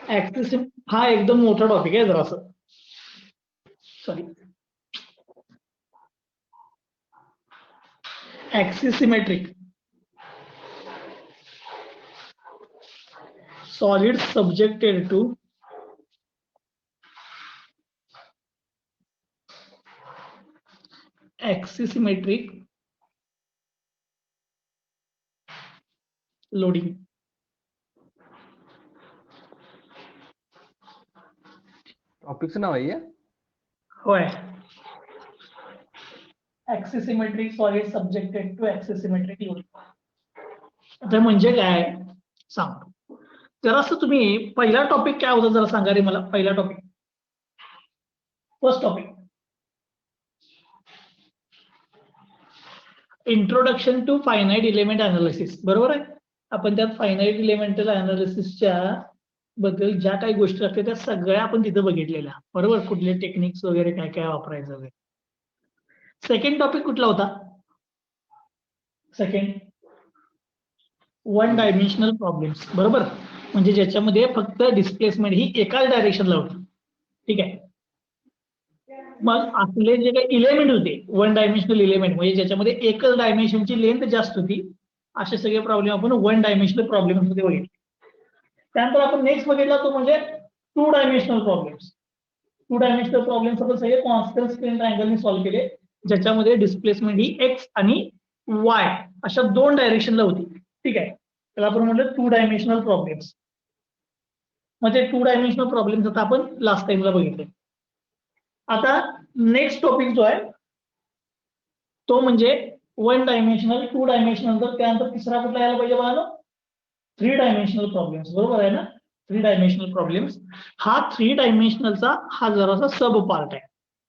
Axis हा एकदम मोठा टॉपिक आहे जरा असं. Sorry, axisymmetric solid subjected to axisymmetric loading. टॉपिकचं नाव आहे. होय, axisymmetric solid subjected to axisymmetric loading. आता म्हणजे काय सांगतो जरासं. तुम्ही पहिला टॉपिक काय होता जरा सांगा रे मला. पहिला topic, first topic, introduction to finite element analysis. बरोबर आहे. आपण त्यात फायनाइट इलेमेंटल अनालिसिसच्या बद्दल ज्या काही गोष्टी असतात त्या सगळ्या आपण तिथं बघितलेल्या. बरोबर, कुठले टेक्निक्स वगैरे काय काय वापरायचं वगैरे. सेकंड टॉपिक कुठला होता? Second, one dimensional problems. बरोबर, म्हणजे ज्याच्यामध्ये फक्त डिस्प्लेसमेंट ही एकाच डायरेक्शनला होती. ठीक आहे. मग आपले जे काही इलेमेंट होते, वन डायमेन्शनल इलेमेंट, म्हणजे ज्याच्यामध्ये एकच डायमेन्शनची लेंथ जास्त होती, असे सगळे प्रॉब्लेम आपण वन डायमेन्शनल प्रॉब्लेम मध्ये बघितले. त्यानंतर आपण नेक्स्ट बघितला तो म्हणजे two dimensional problems. Two dimensional problems आपण सगळे कॉन्स्टंट स्क्रीन ट्रायंगलने सॉल्व्ह केले, ज्याच्यामध्ये डिस्प्लेसमेंट ही एक्स आणि वाय अशा दोन डायरेक्शनला होती. ठीक आहे, त्याला आपण म्हटलं टू डायमेन्शनल प्रॉब्लेम्स. म्हणजे टू डायमेन्शनल प्रॉब्लेम्स आता आपण लास्ट टाइमला बघितले. आता नेक्स्ट टॉपिक जो आहे तो म्हणजे वन डायमेन्शनल, टू डायमेन्शनल, तर त्यानंतर तिसरा कुठला यायला पाहिजे बघा, थ्री डायमेन्शनल प्रॉब्लेम्स. बरोबर आहे ना, थ्री डायमेन्शनल प्रॉब्लेम्स. हा थ्री डायमेन्शनलचा हा जरासा सब पार्ट आहे.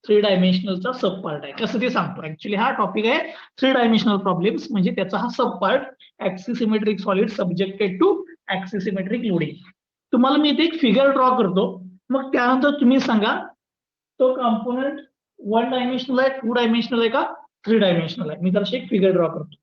थ्री डायमेन्शनलचा सब पार्ट आहे. कसं ते सांगतो. ऍक्च्युली हा टॉपिक आहे थ्री डायमेन्शनल प्रॉब्लेम्स, म्हणजे त्याचा हा sub part, axisymmetric solid subjected to axisymmetric loading. तुम्हाला मी इथे एक फिगर ड्रॉ करतो, मग त्यानंतर तुम्ही सांगा तो कॉम्पोनंट वन डायमेन्शनल आहे, टू डायमेन्शनल आहे का थ्री डायमेन्शनल आहे. मी तर एक फिगर ड्रॉ करतो.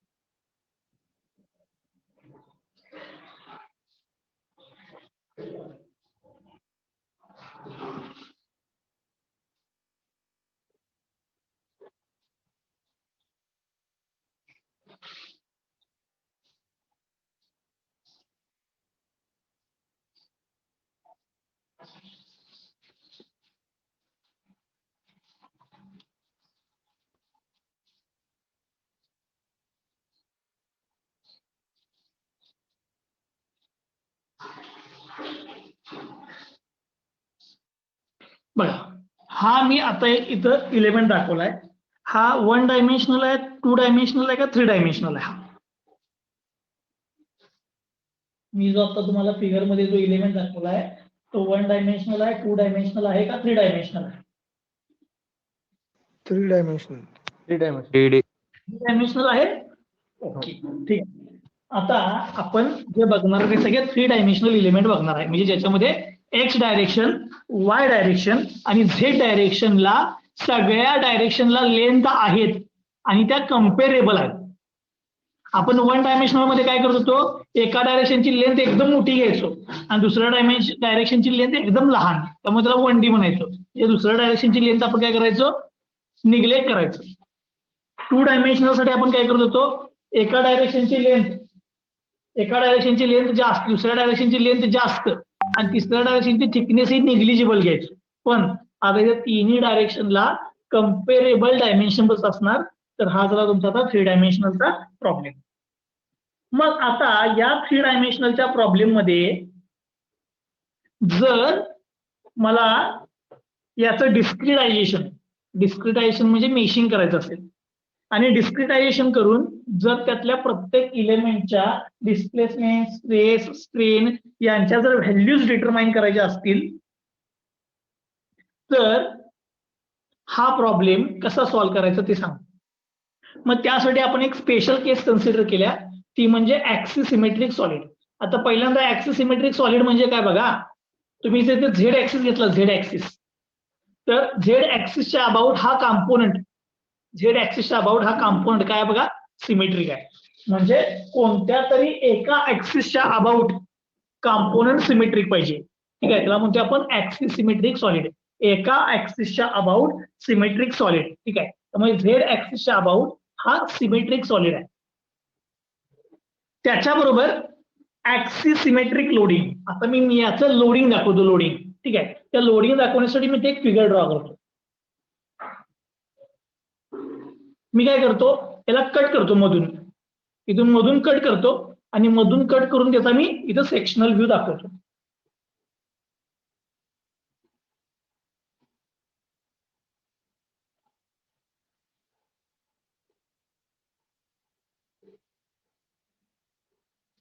बघा, हा मी आता एक इथं इलेमेंट दाखवलाय. हा वन डायमेन्शनल आहे, टू डायमेन्शनल आहे का थ्री डायमेन्शनल आहे? मी जो आता तुम्हाला फिगर मध्ये जो इलेमेंट दाखवलाय तो वन डायमेन्शनल आहे, टू डायमेन्शनल आहे का थ्री डायमेन्शनल आहे? Three dimensional. Three dimensional. Three dimensional आहे. ओके, ठीक आहे. आता आपण जे बघणार ते सगळे थ्री डायमेन्शनल इलेमेंट बघणार आहे, म्हणजे ज्याच्यामध्ये एक्स डायरेक्शन, वाय डायरेक्शन आणि झेड डायरेक्शनला सगळ्या डायरेक्शनला लेंथ आहेत आणि त्या कम्पेरेबल आहेत. आपण वन डायमेन्शनल मध्ये काय करत होतो, एका डायरेक्शनची लेंथ एकदम मोठी घ्यायचो आणि दुसऱ्या डायरेक्शनची लेंथ एकदम लहान, त्यामुळे त्याला 1D म्हणायचो. म्हणजे दुसऱ्या डायरेक्शनची लेंथ आपण काय करायचो, निग्लेक्ट करायचो. टू डायमेन्शनल साठी आपण काय करत होतो, एका डायरेक्शनची लेंथ जास्त, दुसऱ्या डायरेक्शनची लेंथ जास्त आणि तिसऱ्या डायरेक्शनची थिकनेस ही निग्लिजिबल घ्यायची. पण आता या तिन्ही डायरेक्शनला कम्पेरेबल डायमेन्शन असणार, तर हा झाला तुमचा आता थ्री डायमेन्शनलचा प्रॉब्लेम. मग आता या थ्री डायमेन्शनलच्या प्रॉब्लेम मध्ये जर मला याचं डिस्क्रिटायझेशन म्हणजे मेशिंग करायचं असेल आणि डिस्क्रिटायझेशन करून जर त्यातल्या प्रत्येक इलेमेंटच्या डिस्प्लेसमेंट, स्ट्रेस, स्ट्रेन यांच्या जर व्हॅल्यूज डिटरमाइन करायच्या असतील तर हा प्रॉब्लेम कसा सॉल्व्ह करायचा ते सांग. मग त्यासाठी आपण एक स्पेशल केस कन्सिडर केल्या, ती म्हणजे ऍक्सिसिमेट्रिक सॉलिड. आता पहिल्यांदा ऍक्सिसिमेट्रिक सॉलिड म्हणजे काय बघा, तुम्ही इथे झेड ऍक्सिस घेतला, झेड ऍक्सिस, तर झेड ऍक्सिसच्या अबाउट हा कॉम्पोनंट, झेड ऍक्सिसच्या अबाउट हा कॉम्पोनंट काय बघा, सिमेट्रिक आहे. म्हणजे कोणत्या तरी एका ऍक्सिसच्या अबाउट कॉम्पोनंट सिमेट्रिक पाहिजे. ठीक आहे, त्याला म्हणतो आपण ऍक्सिस सिमेट्रिक सॉलिड. एका ऍक्सिसच्या अबाउट सिमेट्रिक सॉलिड. ठीक आहे, त्यामुळे झेड ऍक्सिसच्या अबाउट हा सिमेट्रिक सॉलिड आहे. त्याच्याबरोबर ऍक्सिस सिमेट्रिक लोडिंग. आता मी याचं लोडिंग दाखवतो, लोडिंग. ठीक आहे, त्या लोडिंग दाखवण्यासाठी मी ते एक फिगर ड्रॉ करतो. मी काय करतो, याला कट करतो मधून, इथून मधून कट करतो आणि मधून कट करून त्याचा मी इथं सेक्शनल व्ह्यू दाखवतो.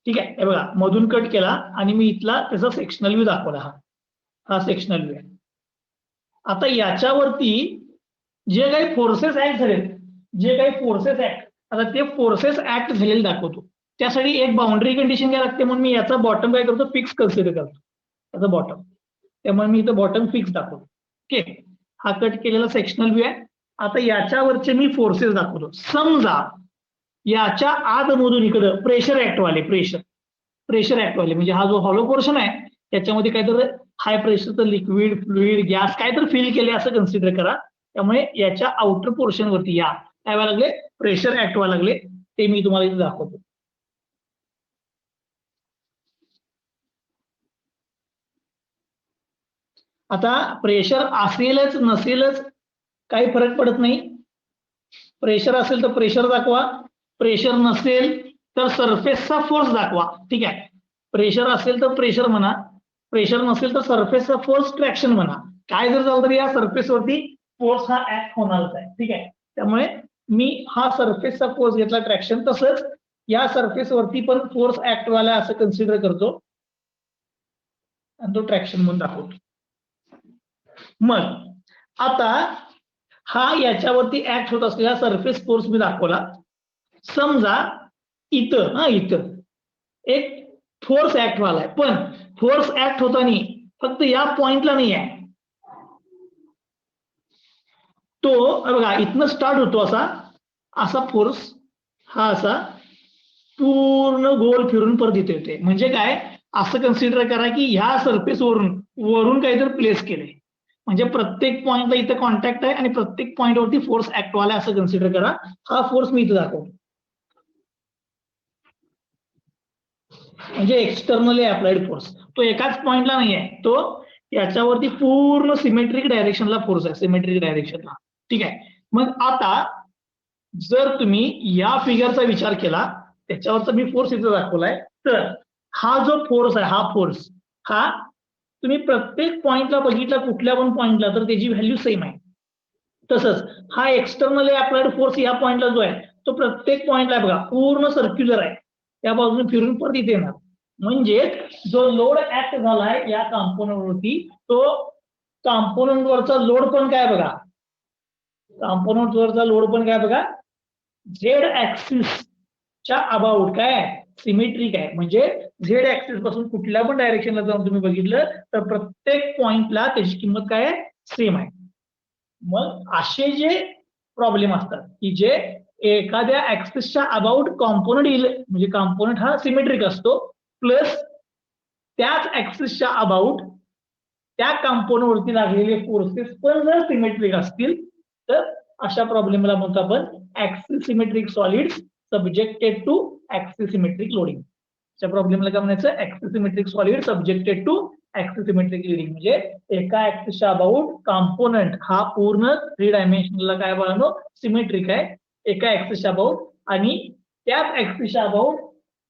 ठीक आहे, हे बघा मधून कट केला आणि मी इथला त्याचा सेक्शनल व्ह्यू दाखवला. हा सेक्शनल व्ह्यू आहे. आता याच्यावरती जे काही फोर्सेस ऍक्ट झालेत, आता ते फोर्सेस ऍक्ट झालेले दाखवतो. त्यासाठी एक बाउंड्री कंडिशन काय लागते, म्हणून मी याचा बॉटम काय करतो, फिक्स कन्सिडर करतो याचा बॉटम. त्यामुळे मी इथं बॉटम फिक्स दाखवतो. ओके, हा कट केलेला सेक्शनल व्ह्यू आहे. आता याच्यावरचे मी फोर्सेस दाखवतो. समजा याच्या आतमधून इकडं प्रेशर ऍक्ट वाले म्हणजे हा जो हॉलो पोर्शन आहे त्याच्यामध्ये काहीतरी हाय प्रेशरचं लिक्विड, फ्लुइड, गॅस काहीतरी फिल केले असं कन्सिडर करा. त्यामुळे याच्या आउटर पोर्शन वरती या काय व्हायला लागले, प्रेशर ऍक्ट व्हायला लागले. ते मी तुम्हाला इथे दाखवतो. आता प्रेशर असेलच नसेलच काही फरक पडत नाही. प्रेशर असेल तर प्रेशर दाखवा, प्रेशर नसेल तर सरफेसचा फोर्स दाखवा. ठीक आहे, प्रेशर असेल तर प्रेशर म्हणा, प्रेशर नसेल तर सरफेसचा फोर्स ट्रॅक्शन म्हणा. काय जर झालं तर या सरफेसवरती फोर्स हा ऍक्ट होणारच आहे. ठीक आहे, त्यामुळे मी हा सरफेसचा फोर्स घेतला ट्रॅक्शन, तसंच या सरफेसवरती पण फोर्स ऍक्ट वाला असं कन्सिडर करतो आणि तो ट्रॅक्शन म्हणून दाखवतो. मग आता हा याच्यावरती ऍक्ट होत असलेला सरफेस फोर्स मी दाखवला. समजा इथं एक फोर्स ऍक्ट व्हायलाय, पण फोर्स ऍक्ट होताना फक्त या पॉइंटला नाही आहे. तो बघा इथनं स्टार्ट होतो असा फोर्स, हा असा पूर्ण गोल फिरून परत इथे येते. म्हणजे काय, असं कन्सिडर करा की ह्या सरफेस वरून काहीतरी प्लेस केलंय. म्हणजे प्रत्येक पॉइंटला इथं कॉन्टॅक्ट आहे आणि प्रत्येक पॉइंट वरती फोर्स ऍक्ट वाला असं कन्सिडर करा. हा फोर्स मी इथं दाखवतो. म्हणजे एक्सटर्नली अप्लाइड फोर्स तो एकाच पॉइंटला नाही आहे, तो याच्यावरती पूर्ण सिमेट्रिक डायरेक्शनला फोर्स आहे, सिमेट्रिक डायरेक्शनला. ठीक आहे, मग आता जर तुम्ही या फिगरचा विचार केला, त्याच्यावरचा मी फोर्स इथं दाखवलाय, तर हा जो फोर्स आहे, हा तुम्ही प्रत्येक पॉइंटला बघितला, कुठल्या पण पॉइंटला, तर त्याची व्हॅल्यू सेम आहे. तसंच हा एक्सटर्नली अप्लाइड फोर्स या पॉइंटला जो आहे तो प्रत्येक पॉइंटला बघा पूर्ण सर्क्युलर आहे, त्या बाजूने फिरून परत इथे येणार. म्हणजे जो लोड ऍक्ट झालाय या कॉम्पोनंटवरती, तो कॉम्पोनंटवरचा लोड पण काय बघा, कॉम्पोनंटवरचा लोड पण काय बघा, झेड ऍक्सिसच्या अबाउट काय सिमेट्रिक आहे. म्हणजे झेड ऍक्सिस पासून कुठल्या पण डायरेक्शनला जाऊन तुम्ही बघितलं तर प्रत्येक पॉइंटला त्याची किंमत काय आहे, सेम आहे. मग असे जे प्रॉब्लेम असतात की जे एखाद्या ऍक्सिसच्या अबाउट कॉम्पोनंट म्हणजे कॉम्पोनंट हा सिमेट्रिक असतो, प्लस त्याच ऍक्सिसच्या अबाउट त्या कॉम्पोनंट वरती लागलेले फोर्सेस पण जर सिमेट्रिक असतील तर अशा प्रॉब्लेमला म्हणतो आपण axis symmetric solids subjected to axis symmetric loading. अशा प्रॉब्लेमला काय म्हणायचं, axis symmetric solid subjected to axis symmetric loading. म्हणजे एका ऍक्सिसच्या अबाउट कॉम्पोनंट हा पूर्ण 3 डायमेन्शनला काय बनवतो, सिमेट्रिक आहे एका ऍक्सिसच्या अबाउट, आणि त्याच ऍक्सिसच्या अबाउट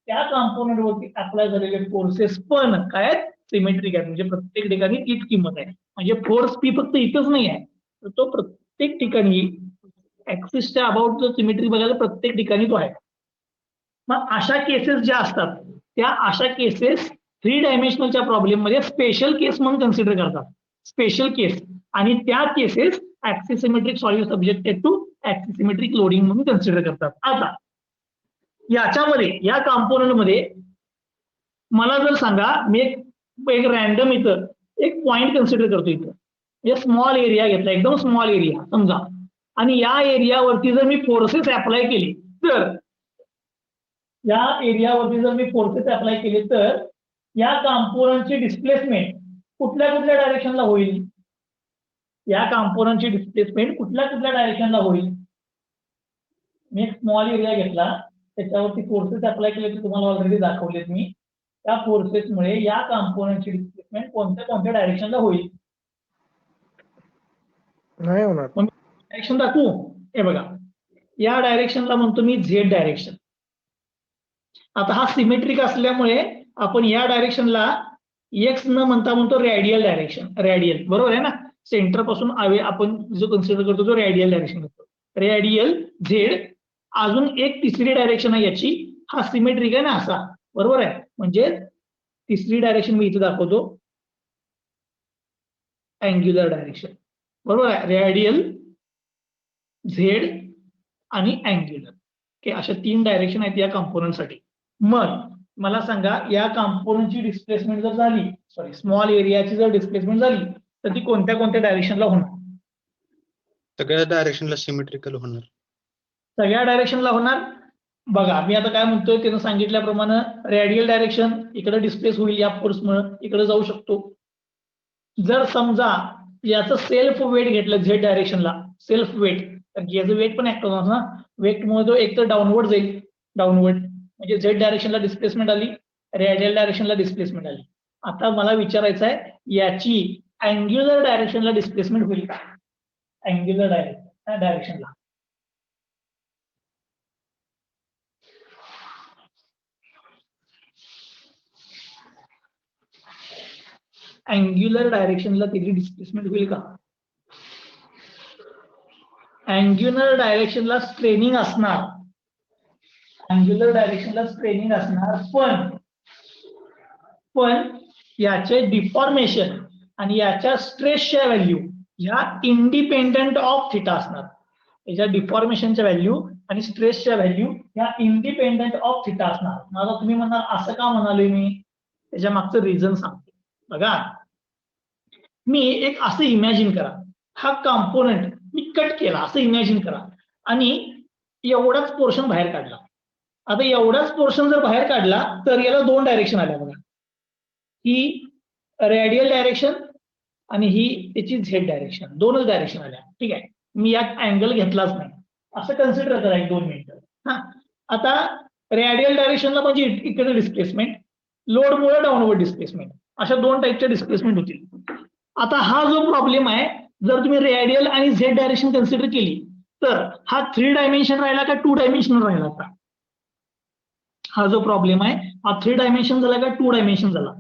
त्या कॉम्पोनंट वरती अप्लाय झालेले फोर्सेस पण काय सिमेट्रिक आहेत. म्हणजे प्रत्येक ठिकाणी तीच किंमत आहे. म्हणजे फोर्स पी फक्त इथंच नाही आहे, तर तो प्रत्येक ठिकाणी ऍक्सिसच्या अबाउट जो सिमेट्रिक बघायला प्रत्येक ठिकाणी तो आहे. मग अशा केसेस ज्या असतात त्या अशा केसेस 3 डायमेन्शनलच्या प्रॉब्लेम मध्ये स्पेशल केस म्हणून कन्सिडर करतात, स्पेशल केस. आणि त्या cases axis symmetric solid subjected to axis symmetric loading म्हणून कन्सिडर करतात. आता याच्यामध्ये या कॉम्पोनंट मध्ये मला जर सांगा, मी एक रॅन्डम इथं एक पॉइंट कन्सिडर करतो, इथं स्मॉल एरिया घेतला, एकदम स्मॉल एरिया समजा, आणि या एरियावरती जर मी फोर्सेस अप्लाय केली तर या एरियावरती जर मी फोर्सेस अप्लाय केले तर या कॉम्पोनंटची डिस्प्लेसमेंट कुठल्या कुठल्या डायरेक्शनला होईल, या कॉम्पोनंटची डिस्प्लेसमेंट कुठल्या कुठल्या डायरेक्शनला होईल. मी एक स्मॉल एरिया घेतला, त्याच्यावरती फोर्सेस अप्लाय केले ते तुम्हाला ऑलरेडी दाखवलेत मी. त्या फोर्सेसमुळे या कॉम्पोनंटची डिस्प्लेसमेंट कोणत्या कोणत्या डायरेक्शनला होईल. नाही होणार. डायरेक्शन दाखवू. हे बघा, या डायरेक्शनला म्हणतो मी झेड डायरेक्शन. आता हा सिमेट्रिक असल्यामुळे आपण या डायरेक्शनला एक्स न म्हणता म्हणतो रॅडियल डायरेक्शन. रॅडियल बरोबर आहे ना, सेंटर पासून आपण जो कन्सिडर करतो तो रॅडियल डायरेक्शन असतो. Radial Z. अजून एक तिसरी डायरेक्शन आहे याची, हा सिमेट्रिक आहे ना असा, बरोबर आहे. म्हणजे तिसरी डायरेक्शन मी इथे दाखवतो, अँग्युलर डायरेक्शन. बरोबर आहे, रॅडियल, झेड आणि अँग्युलर. ओके, अशा 3 डायरेक्शन आहेत या कॉम्पोनंटसाठी. मग मला सांगा, या कॉम्पोनंटची डिस्प्लेसमेंट जर झाली, सॉरी स्मॉल एरियाची जर डिस्प्लेसमेंट झाली, तर ती कोणत्या कोणत्या डायरेक्शनला होणार. सगळ्या डायरेक्शनला सिमेट्रिकल होणार. सगळ्या डायरेक्शनला होणार. बघा मी आता काय म्हणतोय त्यानं सांगितल्याप्रमाणे रॅडियल डायरेक्शन इकडे डिस्प्लेस होईल या फोर्समुळे, इकडे जाऊ शकतो. जर समजा याचं सेल्फ वेट घेतलं झेड डायरेक्शनला, सेल्फ वेट, तर याचं वेट पण ऍक्ट होणार ना, वेटमुळे तो एक तर डाऊनवर्ड जाईल, डाऊनवर्ड म्हणजे झेड डायरेक्शनला डिस्प्लेसमेंट आली, रॅडियल डायरेक्शनला डिस्प्लेसमेंट आली. आता मला विचारायचं आहे, याची अँग्युलर डायरेक्शनला डिस्प्लेसमेंट होईल का. अँग्युलर डायरेक्शनला अँग्युलर डायरेक्शनला त्याची डिस्प्लेसमेंट होईल का. अँग्युलर डायरेक्शनला स्ट्रेनिंग असणार, अँग्युलर डायरेक्शनला स्ट्रेनिंग असणार, पण याचे डिफॉर्मेशन आणि याच्या स्ट्रेसच्या व्हॅल्यू ह्या इंडिपेंडंट ऑफ थिटा असणार. याच्या डिफॉर्मेशनच्या व्हॅल्यू आणि स्ट्रेसच्या व्हॅल्यू ह्या इंडिपेंडंट ऑफ थिटा असणार. माझा तुम्ही म्हणाल असं का म्हणालोय मी, त्याच्या मागचं रिझन सांगतो. बघा, मी एक असं इमॅजिन करा, हा कॉम्पोनंट मी कट केला असं इमॅजिन करा आणि एवढाच पोर्शन बाहेर काढला. आता एवढाच पोर्शन जर बाहेर काढला तर याला 2 डायरेक्शन आल्या बघा, ही रॅडियल डायरेक्शन आणि ही त्याची झेड डायरेक्शन, 2च डायरेक्शन आल्या. ठीक आहे, मी यात अँगल घेतलाच नाही, असं कन्सिडर करा 1-2 मिनिटं. हा, आता रॅडियल डायरेक्शनला म्हणजे इकडे डिस्प्लेसमेंट, लोडमुळे डाऊनवर्ड डिस्प्लेसमेंट, अशा 2 टाईपच्या डिस्प्लेसमेंट होतील. आता हा जो प्रॉब्लेम आहे, जर तुम्ही रॅडियल आणि झेड डायरेक्शन कन्सिडर केली तर हा 3 डायमेन्शन राहिला का 2 डायमेन्शनल राहिला का. हा जो प्रॉब्लेम आहे हा 3 डायमेन्शन झाला का 2 डायमेन्शन झाला.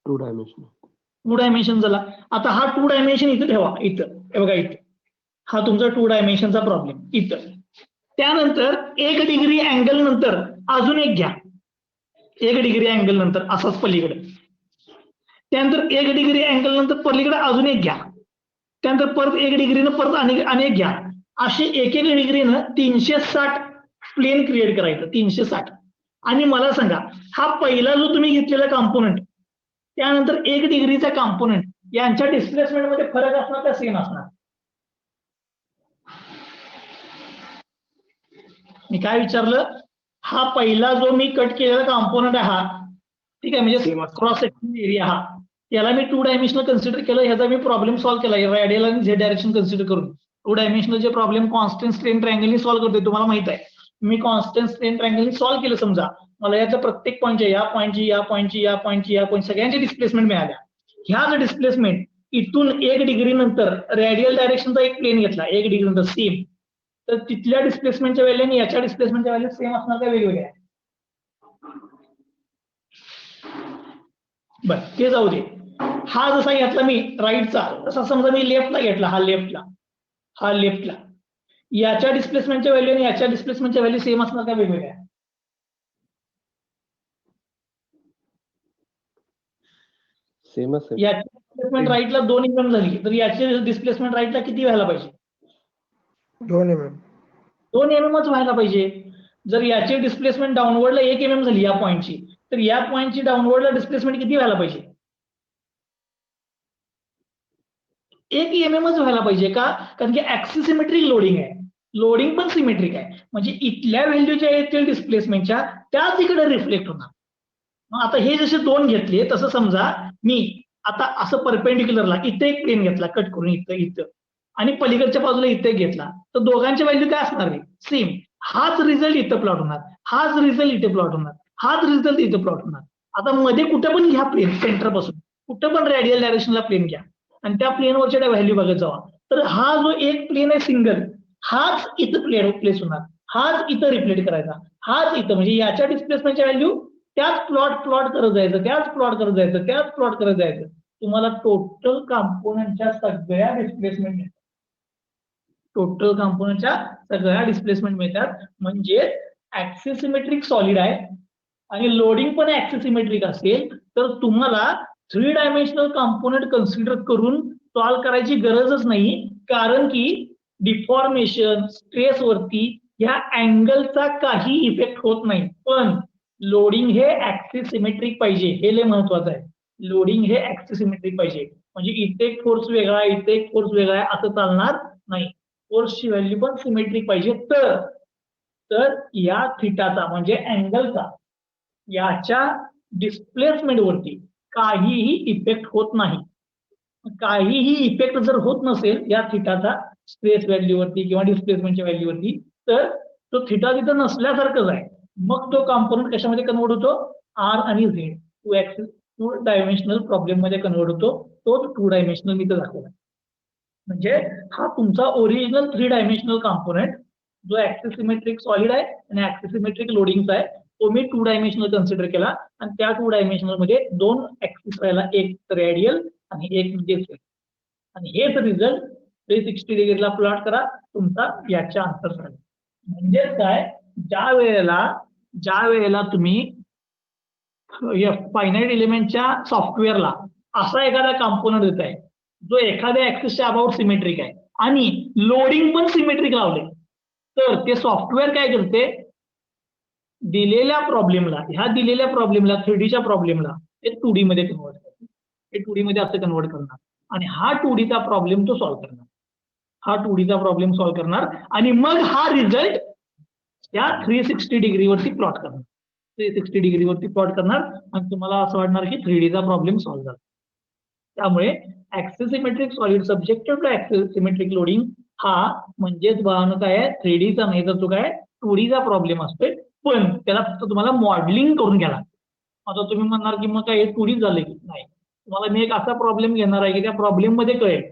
2 डायमेन्शन. 2 डायमेन्शन झाला. आता हा 2 डायमेन्शन इथं ठेवा, इथं हे बघा, इथं हा तुमचा 2 डायमेन्शनचा प्रॉब्लेम इथं. त्यानंतर 1 डिग्री अँगल नंतर अजून एक घ्या, 1 डिग्री अँगल नंतर असाच पलीकडे. त्यानंतर 1 डिग्री अँगल नंतर पलीकडे अजून एक घ्या, त्यानंतर परत 1 डिग्रीनं परत अनेक घ्या. असे 1-1 डिग्रीनं 360 प्लेन क्रिएट करायचं, 360. आणि मला सांगा, हा पहिला जो तुम्ही घेतलेला कॉम्पोनंट त्यानंतर 1 डिग्रीचा कॉम्पोनंट यांच्या डिस्प्लेसमेंट मध्ये फरक असणार का सेम असणार. मी काय विचारलं, हा पहिला जो मी कट केलेला कॉम्पोनंट आहे हा, ठीक आहे, म्हणजे क्रॉस सेक्शन एरिया हा, याला मी 2 डायमेन्शनल कन्सिडर केलं, ह्याचा मी प्रॉब्लेम सॉल्व्ह केला रॅडियल आणि झेड डायरेक्शन कन्सिडर करून. 2 डायमेन्शनल प्रॉब्लेम कॉन्स्टंट स्ट्रेन ट्रायंगलनी सॉल्व्ह करतोय, तुम्हाला माहित आहे. मी कॉन्स्टंट स्ट्रेन ट्रायंगलनी सॉल्व्ह केलं, समजा मला याच्या प्रत्येक पॉईंटच्या, या पॉईंटची, या पॉईंटची, या पॉईंटची, या पॉईंट सगळ्यांची डिस्प्लेसमेंट मिळाल्या. ह्याच डिस्प्लेसमेंट इथून 1 डिग्री नंतर रॅडियल डायरेक्शनचा एक प्लेन घेतला 1 डिग्री नंतर सेम, तर तिथल्या डिस्प्लेसमेंटच्या व्हॅल्यू आणि याच्या डिस्प्लेसमेंटच्या व्हॅल्यू सेम असणार का वेगवेगळ्या. बर, ते जाऊ दे. हा जसा घेतला मी राईटचा, तसा समजा मी लेफ्टला घेतला, हा लेफ्टला, याच्या डिस्प्लेसमेंटच्या व्हॅल्यू आणि याच्या डिस्प्लेसमेंटच्या व्हॅल्यू सेम असणार का वेगवेगळ्या. सेम असेल. याची डिस्प्लेसमेंट राईटला 2 mm झाली, तर याची डिस्प्लेसमेंट राईटला किती व्हायला पाहिजे. 2 mm. 2 mmच व्हायला पाहिजे. जर याची डिस्प्लेसमेंट डाऊनवर्डला 1 mm झाली या पॉईंटची, तर या पॉईंटची डाऊनवर्डला डिस्प्लेसमेंट किती व्हायला पाहिजे. 1 mmच व्हायला पाहिजे का, कारण की ऍक्सिसिमेट्रिक लोडिंग आहे, लोडिंग पण सिमेट्रिक आहे, म्हणजे इथल्या व्हॅल्यूच्या येथील डिस्प्लेसमेंटच्या त्याच इकडे रिफ्लेक्ट होणार. मग आता हे जसे 2 घेतले, तसं समजा मी आता असं परपेंडिक्युलरला इथं एक प्लेन घेतला कट करून इथं आणि पलीकडच्या बाजूला इथे घेतला तर दोघांच्या व्हॅल्यू काय असणार आहे सेम. हाच रिझल्ट इथं प्लॉट होणार, हाच रिझल्ट इथे प्लॉट होणार, हाच रिझल्ट इथे प्लॉट होणार. आता मध्ये कुठं पण घ्या प्लेन सेंटर पासून कुठं पण रेडियल डायरेक्शनला प्लेन घ्या आणि त्या प्लेनवरच्या व्हॅल्यू बघत जावा. तर हा जो एक प्लेन आहे सिंगल हाच इथं प्लेस होणार, हाच इथं रिप्लेट करायचा, हाच इथं म्हणजे याच्या डिस्प्लेसमेंटच्या व्हॅल्यू त्याच प्लॉट करत जायचं, त्याच प्लॉट करत जायचं, त्याच प्लॉट करत जायचं. तुम्हाला टोटल कॉम्पोनंटच्या सगळ्या डिस्प्लेसमेंट मिळतात, टोटल कॉम्पोनंटच्या सगळ्या डिस्प्लेसमेंट मिळतात. म्हणजे ऍक्सिसिमेट्रिक सॉलिड आहे आणि लोडिंग पण ऍक्सिसिमेट्रिक असेल तर तुम्हाला 3 डायमेन्शनल कॉम्पोनंट कन्सिडर करून सॉल्व्ह करायची गरजच नाही, कारण की डिफॉर्मेशन स्ट्रेस वरती या अँगलचा काही इफेक्ट होत नाही. पण लोडिंग हे ऍक्सिसिमेट्रिक पाहिजे, हे लय महत्वाचं आहे. लोडिंग हे ऍक्सिसिमेट्रिक पाहिजे, म्हणजे इथे एक फोर्स वेगळा आहे इथे एक फोर्स वेगळा आहे असं चालणार नाही. फोर्सची व्हॅल्यू पण सिमेट्रिक पाहिजे. तर या थिटाचा म्हणजे अँगलचा याच्या डिस्प्लेसमेंट वरती काहीही इफेक्ट होत नाही. काहीही इफेक्ट जर होत नसेल या थिटाचा स्ट्रेस व्हॅल्यूवरती किंवा डिस्प्लेसमेंटच्या व्हॅल्यूवरती तर तो थिटा तिथं नसल्यासारखंच आहे. मग तो कॉम्पोनंट कशामध्ये कन्वर्ट होतो आर आणि झेड टू डायमेन्शनल प्रॉब्लेम मध्ये कन्वर्ट होतो. तोच 2 डायमेन्शनल मी तर दाखवला. म्हणजे हा तुमचा ओरिजिनल 3 डायमेन्शनल कॉम्पोनंट जो ऍक्सिसिमेट्रिक सॉलिड आहे आणि ऍक्सिसिमेट्रिक लोडिंगचा आहे तो मी 2 डायमेन्शनल कन्सिडर केला आणि त्या 2 डायमेन्शनल मध्ये 2 ऍक्सिस राहिला, एक रेडियल आणि एक म्हणजे आणि हेच रिझल्ट 360 डिग्रीला प्लॉट करा तुमचा याच्या आन्सर झाला. म्हणजे काय ज्या वेळेला तुम्ही फायनाईट एलिमेंटच्या सॉफ्टवेअरला असा एखादा कॉम्पोनंट देत आहे जो एखाद्या ऍक्सिसच्या अबाउट सिमेट्रिक आहे आणि लोडिंग पण सिमेट्रिक लावले तर ते सॉफ्टवेअर काय करते दिलेल्या प्रॉब्लेमला 3Dच्या प्रॉब्लेमला ते 2D मध्ये कन्वर्ट करते. ते 2D मध्ये असं कन्वर्ट करणार आणि हा 2Dचा प्रॉब्लेम तो सॉल्व्ह करणार, आणि मग हा रिझल्ट या 360 डिग्रीवरती प्लॉट करणार. 360 डिग्रीवरती प्लॉट करणार आणि तुम्हाला असं वाटणार की 3Dचा प्रॉब्लेम सॉल्व्ह झाला. त्यामुळे ऍक्सिसिमेट्रिक solid subjected to axisymmetric loading हा म्हणजेच काय आहे 3Dचा नाही तर तो काय 2Dचा प्रॉब्लेम असतोय. पण त्याला फक्त तुम्हाला मॉडेलिंग करून घ्यायला. आता तुम्ही म्हणणार की मग काय 2D झाले की नाही, तुम्हाला मी एक असा प्रॉब्लेम घेणार आहे की त्या प्रॉब्लेम मध्ये कळेल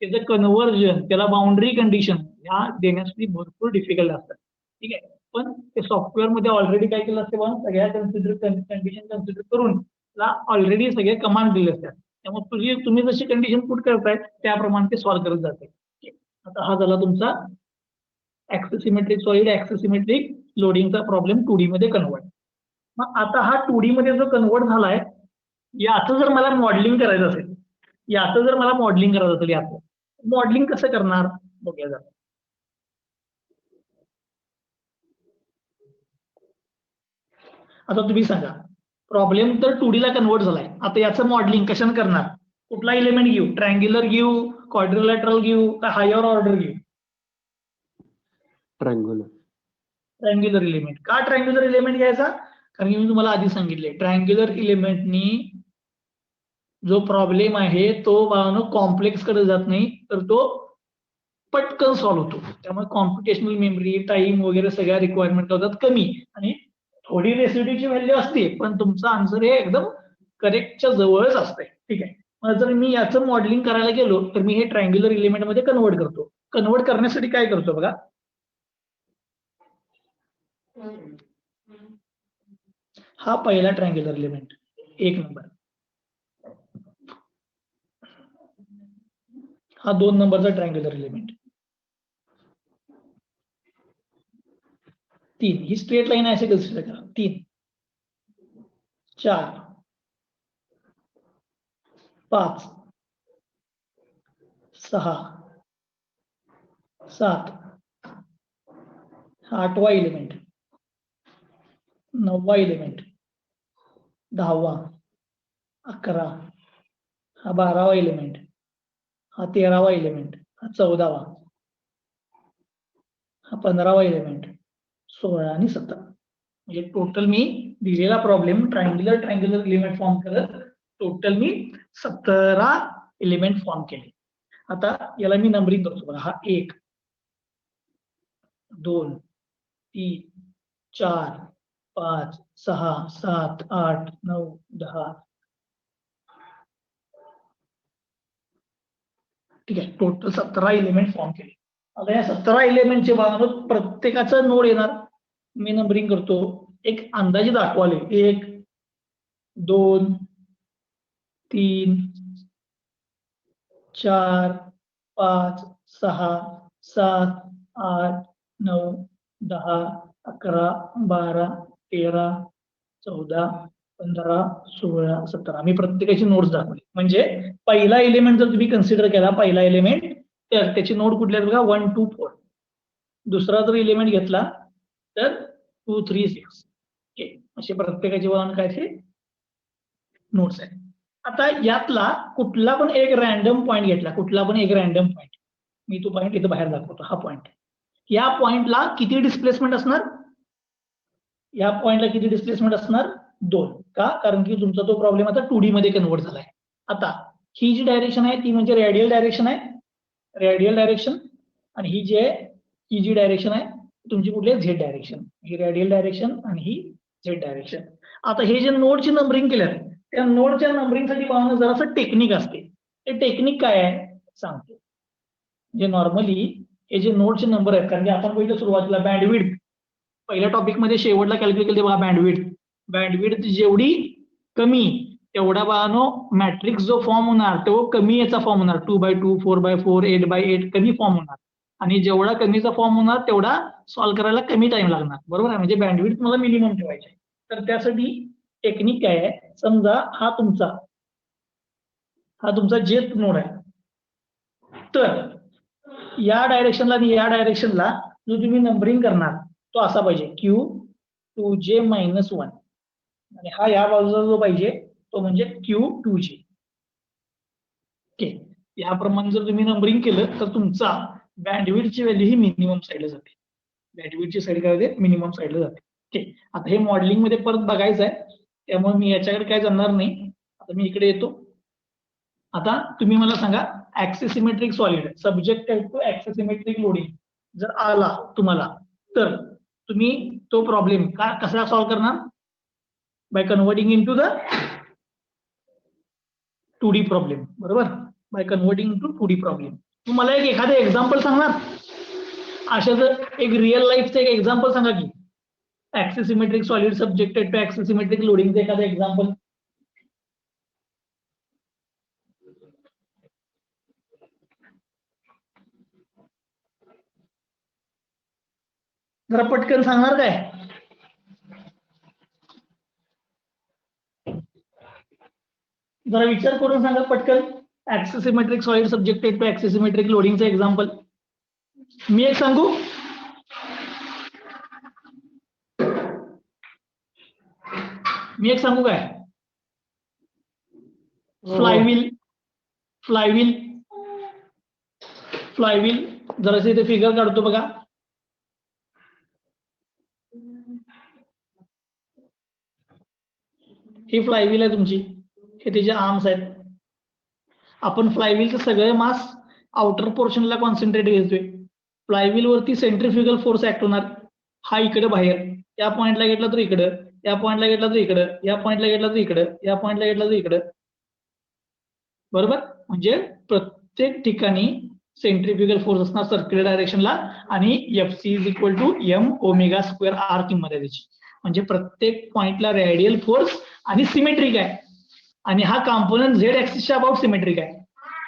त्याचं कन्व्हर्जन त्याला बाउंड्री कंडिशन ह्या देण्यासाठी भरपूर डिफिकल्ट असतात. ठीक आहे, पण ते सॉफ्टवेअर मध्ये ऑलरेडी काय केलं असते सगळ्या कंडिशन कन्सिडर करून त्याला ऑलरेडी सगळे कमांड दिले असतात. त्यामुळे तुम्ही जशी कंडिशन पुट करताय त्याप्रमाणे ते सॉल्व्ह करत जाते. आता हा झाला तुमचा ऍक्सिसिमेट्रिक सॉलिड ऍक्सिसिमेट्रिक लोडिंगचा प्रॉब्लेम 2D मध्ये कन्वर्ट. मग आता हा 2D मध्ये जो कन्वर्ट झालाय याचं जर मला मॉडेलिंग करायचं असेल याचं मॉडेलिंग कसं करणार बघूया जरा. आता तुम्ही सांगा प्रॉब्लेम तर 2D ला कन्वर्ट झालाय, आता याचं मॉडेलिंग कशाने करणार, कुठला एलिमेंट घेऊ, ट्रायंग्युलर घेऊ, क्वाड्रिलॅटरल घेऊ का हायर ऑर्डर घेऊ? Triangular element. का ट्रायंग्युलर एलिमेंट घ्यायचा, कारण की मी तुम्हाला आधी सांगितले ट्रायंग्युलर एलिमेंटनी जो प्रॉब्लेम आहे तो कॉम्प्लेक्स कडे जात नाही तर तो पटकन सॉल्व्ह होतो. त्यामुळे कॉम्प्युटेशनल मेमरी टाइम वगैरे सगळ्या रिक्वायरमेंट होतात कमी आणि थोडी रेसिड्यूची व्हॅल्यू असते पण तुमचं आन्सर हे एकदम करेक्टच्या जवळच असतंय. ठीक आहे, मग जर मी याचं मॉडेलिंग करायला गेलो तर मी हे ट्रायंग्युलर एलिमेंट मध्ये कन्वर्ट करतो. कन्वर्ट करण्यासाठी काय करतो बघा, हा पहिला ट्रायंग्युलर एलिमेंट 1 नंबर, हा 2 नंबरचा ट्रायंग्युलर एलिमेंट, 3 ही स्ट्रेट लाईन आहे असे कन्सिडर करा, 3 4 5 6 7 हा 8वा एलिमेंट, 9वा एलिमेंट, 10वा, 11 हा 12वा एलिमेंट, हा 13वा एलिमेंट, हा 14वा, हा 15वा एलिमेंट, 16 आणि 17. म्हणजे टोटल मी दिलेला प्रॉब्लेम ट्रायंग्युलर एलिमेंट फॉर्म करत टोटल मी 17 एलिमेंट फॉर्म केले. आता याला मी नंबरिंग करतो बघा. हा 1 2 3 4 5 6 7 8 9 10. ठीक आहे, टोटल 17 एलिमेंट फॉर्म केले. आता या 17 एलिमेंटचे प्रत्येकाचं नोड येणार. मी नंबरिंग करतो. एक अंदाजे दाखवाले 1 2 3 4 5 6 7 8 9 10 11 12 13 14 15 16 17. मी प्रत्येकाची नोट्स दाखवली. म्हणजे पहिला एलिमेंट जर तुम्ही कन्सिडर केला, पहिला एलिमेंट, तर त्याची नोड कुठले आहेत बघा, 1 2 4. दुसरा जर एलिमेंट घेतला तर 2 3 6. ओके, असे प्रत्येकाची काय ते नोट्स आहेत. आता यातला कुठला पण एक रॅन्डम पॉईंट घेतला, कुठला पण एक रॅन्डम पॉईंट, मी तो पॉईंट इथं बाहेर दाखवतो. हा पॉईंट, या पॉईंटला किती डिस्प्लेसमेंट असणार? या पॉईंटला किती डिस्प्लेसमेंट असणार? 2. का? कारण की तुमचा तो प्रॉब्लेम आता 2D मध्ये कन्वर्ट झालाय. आता ही जी डायरेक्शन आहे ती म्हणजे रेडियल डायरेक्शन आहे, रेडियल डायरेक्शन. आणि ही जी आहे, ही जी डायरेक्शन आहे तुमची कुठली आहे? Z direction. ही रेडियल डायरेक्शन आणि ही झेड डायरेक्शन. आता हे जे नोडची नंबरिंग केलं, त्या नोडच्या नंबरिंगसाठी पाहणं जरासं टेक्निक असते. ते टेक्निक काय आहे सांगतो. जे नॉर्मली हे जे नोडचे नंबर आहेत, कारण की आपण पहिलं सुरुवातीला बँडविड्थ, पहिल्या टॉपिक मध्ये शेवटला कॅल्क्युलेट केले बघा, बँडविड्थ. बँडविड्थ जेवढी कमी तेवढा बाळानो मॅट्रिक्स जो फॉर्म होणार तो कमी याचा फॉर्म होणार. 2x2 4x4 8x8 कमी फॉर्म होणार. आणि जेवढा कमीचा फॉर्म होणार तेवढा सॉल्व्ह करायला कमी टाइम लागणार. बरोबर आहे? म्हणजे बँडविड्थ मला मिनिमम ठेवायचे. तर त्यासाठी टेक्निक काय आहे, समजा हा तुमचा जेथ नोड आहे, तर या डायरेक्शनला आणि या डायरेक्शनला जो तुम्ही नंबरिंग करणार तो असा पाहिजे, Q2j-1. आणि हा या बाजूचा जो पाहिजे तो म्हणजे Q2j. ओके, याप्रमाणे जर तुम्ही नंबरिंग केलं तर तुमचा बँडविड्थची व्हॅल्यू ही मिनिमम साईडला जाते. बँडविड्थची साईड काय होते? मिनिमम साईडला जाते. ओके, आता हे मॉडेलिंग मध्ये परत बघायचं आहे, त्यामुळे मी याच्याकडे काय जाणार नाही. आता मी इकडे येतो. आता तुम्ही मला सांगा, ऍक्सिसिमेट्रिक solid subjected to axisymmetric loading जर आला तुम्हाला, तर तुम्ही तो प्रॉब्लेम कसा सॉल्व्ह करणार? By converting into the 2D problem. बरोबर? By converting into 2D problem. तुम्हाला एक एखादं एक्झाम्पल सांगणार, अशाच एक रिअल लाईफचं एक एक्झाम्पल सांगा की ऍक्सिसिमेट्रिक सॉलिड सब्जेक्टेड टू ऍक्सिसिमेट्रिक लोडिंगचं एखादं एक्झाम्पल. जरा पटकन सांगणार काय? जरा विचार करून सांगा पटकन. ऍक्सिसिमेट्रिक सॉलिड सब्जेक्टेड टू ऍक्सिसिमेट्रिक लोडिंगचं एक्झाम्पल. मी एक सांगू? काय? फ्लायव्हील. जरासं इथे फिगर काढतो बघा. ही फ्लायव्हील आहे तुमची, हे त्याचे आर्म्स आहेत. आपण फ्लायव्हीलचं सगळे मास आउटर पोर्शनला कॉन्सन्ट्रेट घेतोय. फ्लायव्हील वरती सेंट्रिफ्युगल फोर्स ऍक्ट होणार. हा इकडे बाहेर, या पॉइंटला घेतला तर इकडं, या पॉइंटला घेतला तर इकडं, या पॉइंटला घेतला तर इकडं, या पॉइंटला घेतला तर इकडं. बरोबर? म्हणजे प्रत्येक ठिकाणी सेंट्रिफ्युगल फोर्स असणार सर्क्युलर डायरेक्शनला, आणि FC = m⍵²R किंमत आहे त्याची. म्हणजे प्रत्येक पॉइंटला रेडियल फोर्स आणि सिमेट्रिक आहे. आणि हा कॉम्पोनंट झेड ऍक्सिसच्या अबाउट सिमेट्रिक आहे.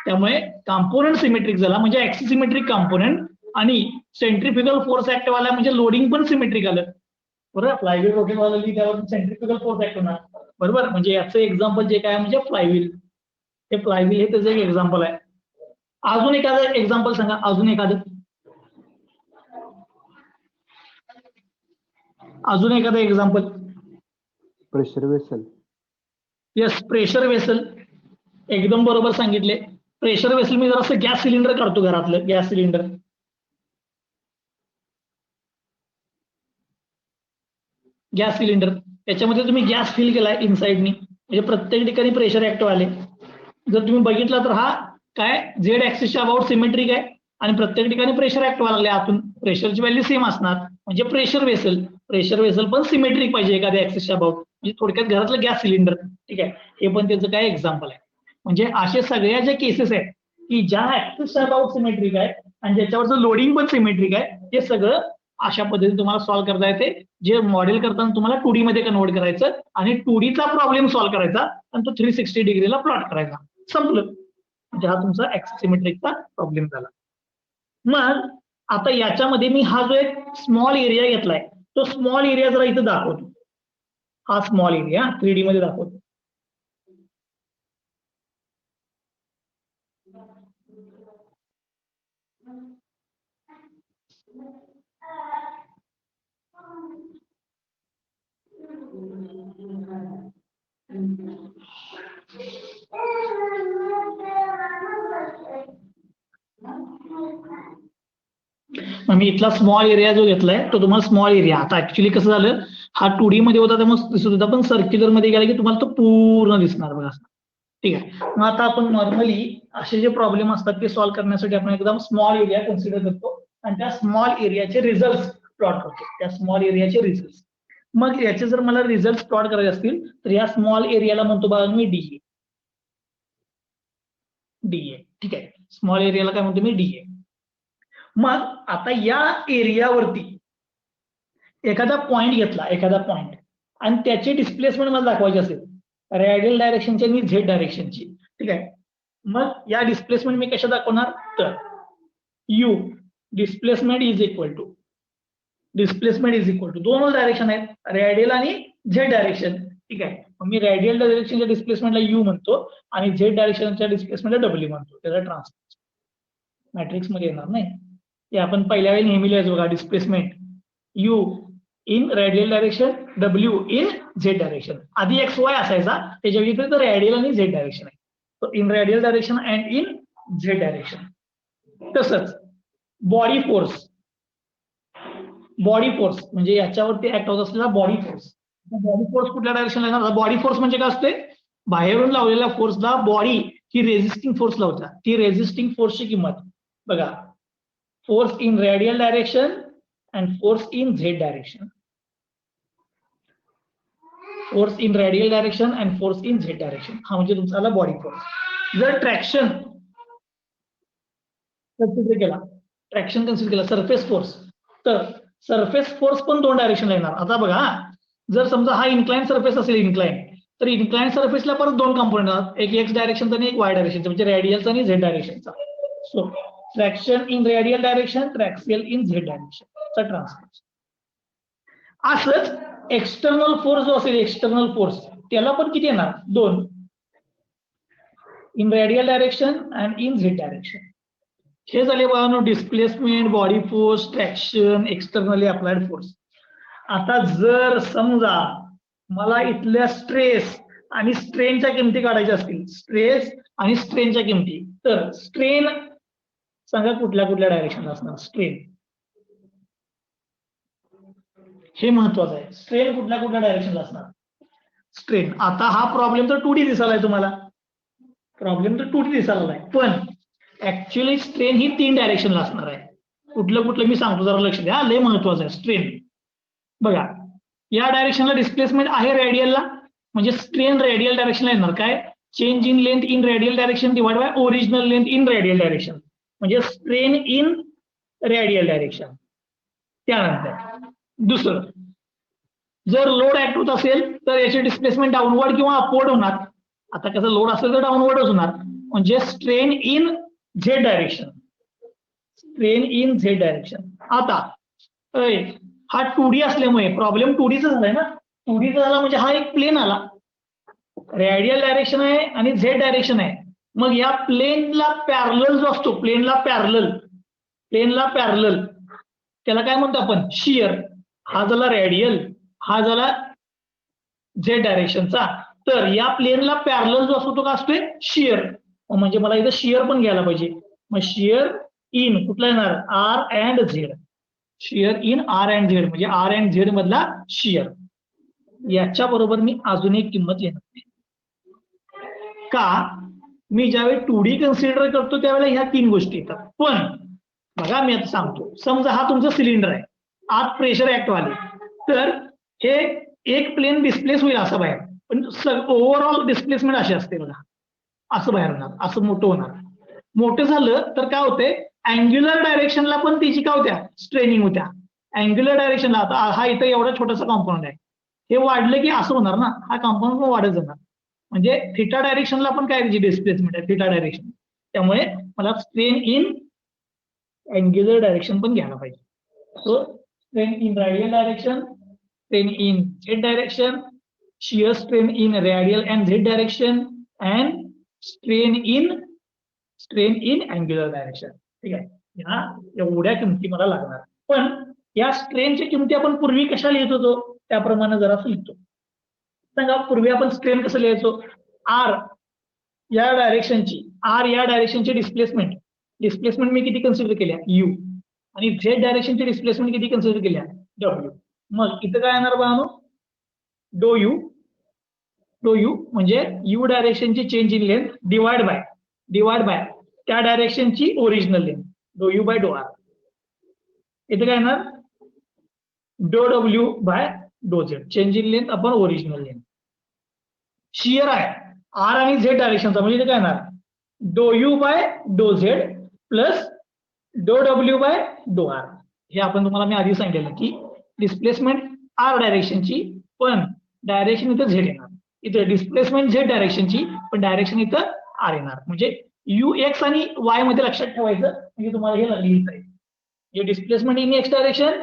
त्यामुळे कॉम्पोनंट सिमेट्रिक झाला म्हणजे ऍक्सिसिमेट्रिक कॉम्पोनंट, आणि सेंट्रिफ्युगल फोर्स ऍक्ट वाला म्हणजे लोडिंग पण सिमेट्रिक आलं. बरोबर? फ्लायव्हील रोटेट व्हायला त्यावर सेंट्रिफ्युगल फोर्स ऍक्ट होणार. बरोबर? म्हणजे याचं एक्झाम्पल जे काय म्हणजे फ्लायव्हील. हे फ्लायव्हील हे त्याचं एक एक्झाम्पल आहे. अजून एखादं एक्झाम्पल सांगा, अजून एखादं example. Pressure vessel. Yes, pressure vessel एकदम बरोबर सांगितले. प्रेशर वेसल मी जरासं गॅस सिलेंडर काढतो घरातलं. गॅस सिलेंडर, त्याच्यामध्ये तुम्ही गॅस फिल केलाय इनसाइडनी. म्हणजे प्रत्येक ठिकाणी प्रेशर ऍक्टिव्ह आले. जर तुम्ही बघितलं तर हा काय झेड ऍक्सिसच्या अबाउट सिमेट्रिक आहे आणि प्रत्येक ठिकाणी प्रेशर ऍक्टिव्ह लागले. आतून प्रेशरची व्हॅल्यू सेम असणार म्हणजे प्रेशर वेसल पण सिमेट्रिक पाहिजे एखाद्या ऍक्सिसच्या अबाउट. म्हणजे थोडक्यात घरातलं गॅस सिलेंडर. ठीक आहे, हे पण त्याचं काय एक्झाम्पल आहे. म्हणजे अशा सगळ्या ज्या केसेस आहेत की ज्या ऍक्सिसच्या अबाउट सिमेट्रिक आहे आणि ज्याच्यावरचं लोडिंग पण सिमेट्रिक आहे, हे सगळं अशा पद्धतीने तुम्हाला सॉल्व्ह करता येते. जे मॉडेल करताना तुम्हाला 2D मध्ये कन्वर्ट करायचं आणि 2D चा प्रॉब्लेम सॉल्व्ह करायचा आणि तो 360 डिग्रीला प्लॉट करायचा. संपलं. म्हणजे हा तुमचा ऍक्सिसिमेट्रिकचा प्रॉब्लेम झाला. मग आता याच्यामध्ये मी हा जो एक स्मॉल एरिया घेतलाय तो स्मॉल एरिया जरा इथं दाखवतो. हा स्मॉल एरिया 3D मध्ये दाखवतो. मी इथला स्मॉल एरिया जो घेतलाय तो तुम्हाला स्मॉल एरिया. आता ऍक्च्युली कसं झालं, हा 2D मध्ये होता त्यामुळे दिसत होता, पण सर्क्युलर मध्ये गेला की तुम्हाला तो पूर्ण दिसणार बघा. ठीक आहे, मग आता आपण नॉर्मली असे जे प्रॉब्लेम असतात ते सॉल्व्ह करण्यासाठी आपण एकदम स्मॉल एरिया कन्सिडर करतो आणि त्या स्मॉल एरियाचे रिझल्ट प्लॉट करतो. त्या स्मॉल एरियाचे रिझल्ट. मग याचे जर मला रिझल्ट प्लॉट करायचे असतील तर या स्मॉल एरियाला म्हणतो बघा मी डीए. ठीक आहे, स्मॉल एरियाला काय म्हणतो मी डीए. मग आता या एरियावरती एखादा पॉइंट घेतला, एखादा पॉइंट, आणि त्याची डिस्प्लेसमेंट मला दाखवायची असेल रेडियल डायरेक्शनची आणि झेड डायरेक्शनची. ठीक आहे, मग या डिस्प्लेसमेंट मी कशा दाखवणार तर u displacement is equal to दोन डायरेक्शन आहेत, रेडियल आणि झेड डायरेक्शन. ठीक आहे, मग मी रेडियल डायरेक्शनच्या डिस्प्लेसमेंटला यू म्हणतो आणि झेड डायरेक्शनच्या डिस्प्लेसमेंटला डब्ल्यू म्हणतो. त्याचा ट्रान्सफर मॅट्रिक्स मध्ये येणार नाही. ते आपण पहिल्या वेळी नेहमी लिहायचो बघा, displacement you in radial direction, W in Z direction. आधी एक्स वाय असायचा, त्याच्या व्यतिरिक्त रेडियल आणि झेड डायरेक्शन आहे. तो in radial direction and in Z direction. तसंच बॉडी फोर्स म्हणजे याच्यावरती ऍक्ट होत असलेला बॉडी फोर्स कुठल्या डायरेक्शनला येणार. बॉडी फोर्स म्हणजे काय असते, बाहेरून लावलेल्या फोर्सला बॉडी ही रेझिस्टिंग फोर्स लावतात. ती रेझिस्टिंग फोर्सची किंमत बघा, force in radial direction and force in Z direction. Force in radial direction and force in Z direction हा म्हणजे तुमचा बॉडी फोर्स. जर ट्रॅक्शन कन्सिडर केला सरफेस फोर्स, तर सरफेस फोर्स पण दोन डायरेक्शनला येणार. आता बघा, जर समजा हा इन्क्लाइन सरफेस असेल इन्क्लाइन, तर इन्क्लाइन सरफेसला परत दोन कंपोनेंट असतात, एक एक्स डायरेक्शनचा आणि एक वाय डायरेक्शनचा, म्हणजे रेडियलचा आणि झेड डायरेक्शनचा. So traction in radial direction, traction in Z डायरेक्शनचा ट्रान्सफर. असंच एक्सटर्नल फोर्स जो असेल, एक्सटर्नल फोर्स त्याला पण किती येणार, दोन, in radial direction and in Z direction. हे झाले बघा displacement, body force, traction, externally applied force. आता जर समजा मला इथल्या स्ट्रेस आणि स्ट्रेनच्या किमती काढायच्या असतील, स्ट्रेस आणि स्ट्रेनच्या किमती, तर स्ट्रेन सांगा कुठल्या कुठल्या डायरेक्शनला असणार स्ट्रेन, हे महत्वाचं आहे. स्ट्रेन कुठल्या कुठल्या डायरेक्शनला असणार स्ट्रेन. आता हा प्रॉब्लेम तर 2D दिसायलाय तुम्हाला, पण ऍक्च्युअली स्ट्रेन ही 3 डायरेक्शनला असणार आहे. कुठलं मी सांगतो, जरा लक्ष द्या, लय महत्वाचं आहे. स्ट्रेन बघा, या डायरेक्शनला डिस्प्लेसमेंट आहे रेडियलला, म्हणजे स्ट्रेन रेडियल डायरेक्शनला येणार. काय, change in length in radial direction divide by original length in radial direction, म्हणजे स्ट्रेन इन रेडियल डायरेक्शन. त्यानंतर दुसरं, जर लोड ऍक्ट होत असेल तर याची डिस्प्लेसमेंट डाऊनवर्ड किंवा अपवर्ड होणार. आता कसं लोड असेल तर डाऊनवर्डच होणार, म्हणजे स्ट्रेन इन झेड डायरेक्शन. आता हा 2D असल्यामुळे प्रॉब्लेम 2Dचा झालाय ना. 2Dचा झाला म्हणजे हा एक प्लेन आला, रेडियल डायरेक्शन आहे आणि झेड डायरेक्शन आहे. मग या प्लेनला पॅरलल जो असतो, प्लेनला पॅरलल त्याला काय म्हणतो आपण, शियर. हा झाला रेडियल, हा झाला झेड डायरेक्शनचा. तर या प्लेनला पॅरलल जो असतो तो का असतोय, शियर. म्हणजे मला इथं शियर पण घ्यायला पाहिजे. मग शियर इन कुठला येणार, R and Z. Shear in R and Z म्हणजे आर अँड झेड मधला शियर. याच्या बरोबर मी अजून एक किंमत लिहिणार. का मी ज्यावेळी 2D कन्सिडर करतो त्यावेळेला ह्या 3 गोष्टी येतात. पण बघा मी आता सांगतो, समजा हा तुमचा सिलेंडर आहे, आत प्रेशर ऍक्ट व्हाले, तर हे एक प्लेन डिस्प्लेस होईल असं बाहेर, पण ओव्हरऑल डिस्प्लेसमेंट अशी असते बघा, असं बाहेर होणार, असं मोठं होणार. मोठं झालं तर काय होतंय, अँग्युलर डायरेक्शनला पण त्याची काय होत्या, स्ट्रेनिंग होत्या. अँग्युलर डायरेक्शनला आता हा इथं एवढा छोटासा कॉम्पाऊंड आहे, हे वाढलं की असं होणार ना, हा कॉम्पाऊंड पण वाढत जाणार. म्हणजे थिटा डायरेक्शनला पण काय डिस्प्लेसमेंट आहे, थिटा डायरेक्शन. त्यामुळे मला स्ट्रेन इन अँग्युलर डायरेक्शन पण घ्यायला पाहिजे. So strain in radial direction, strain in Z direction, shear strain in radial and Z direction, and strain in angular direction. ठीक आहे, ह्या एवढ्या किमती मला लागणार. पण या स्ट्रेनच्या किमती आपण पूर्वी कशा लिहित होतो त्याप्रमाणे जरा लिहितो. सांगा, पूर्वी आपण स्ट्रेन कसं लिहायचो, आर या डायरेक्शनची डिस्प्लेसमेंट मी किती कन्सिडर केल्या, यू, आणि झेड डायरेक्शनची डिस्प्लेसमेंट किती कन्सिडर केल्या, डब्ल्यू. मग इथं काय येणार बघा, डो यू म्हणजे यू डायरेक्शनची change in length divide by त्या डायरेक्शनची original length, do U by do R. इथं काय येणार, do W by do Z, change in length upon original length. Shear आहे आर आणि झेड डायरेक्शनचा, म्हणजे काय येणार, do U by do Z plus do W by do R. हे आपण तुम्हाला मी आधी सांगितलेलं की डिस्प्लेसमेंट आर डायरेक्शनची, पण डायरेक्शन इथं झेड येणार. इथं डिस्प्लेसमेंट झेड डायरेक्शनची, पण डायरेक्शन इथं आर येणार. म्हणजे यू एक्स आणि वाय मध्ये लक्षात ठेवायचं, म्हणजे तुम्हाला हे लिहिता येईल. हे डिस्प्लेसमेंट इन एक्स डायरेक्शन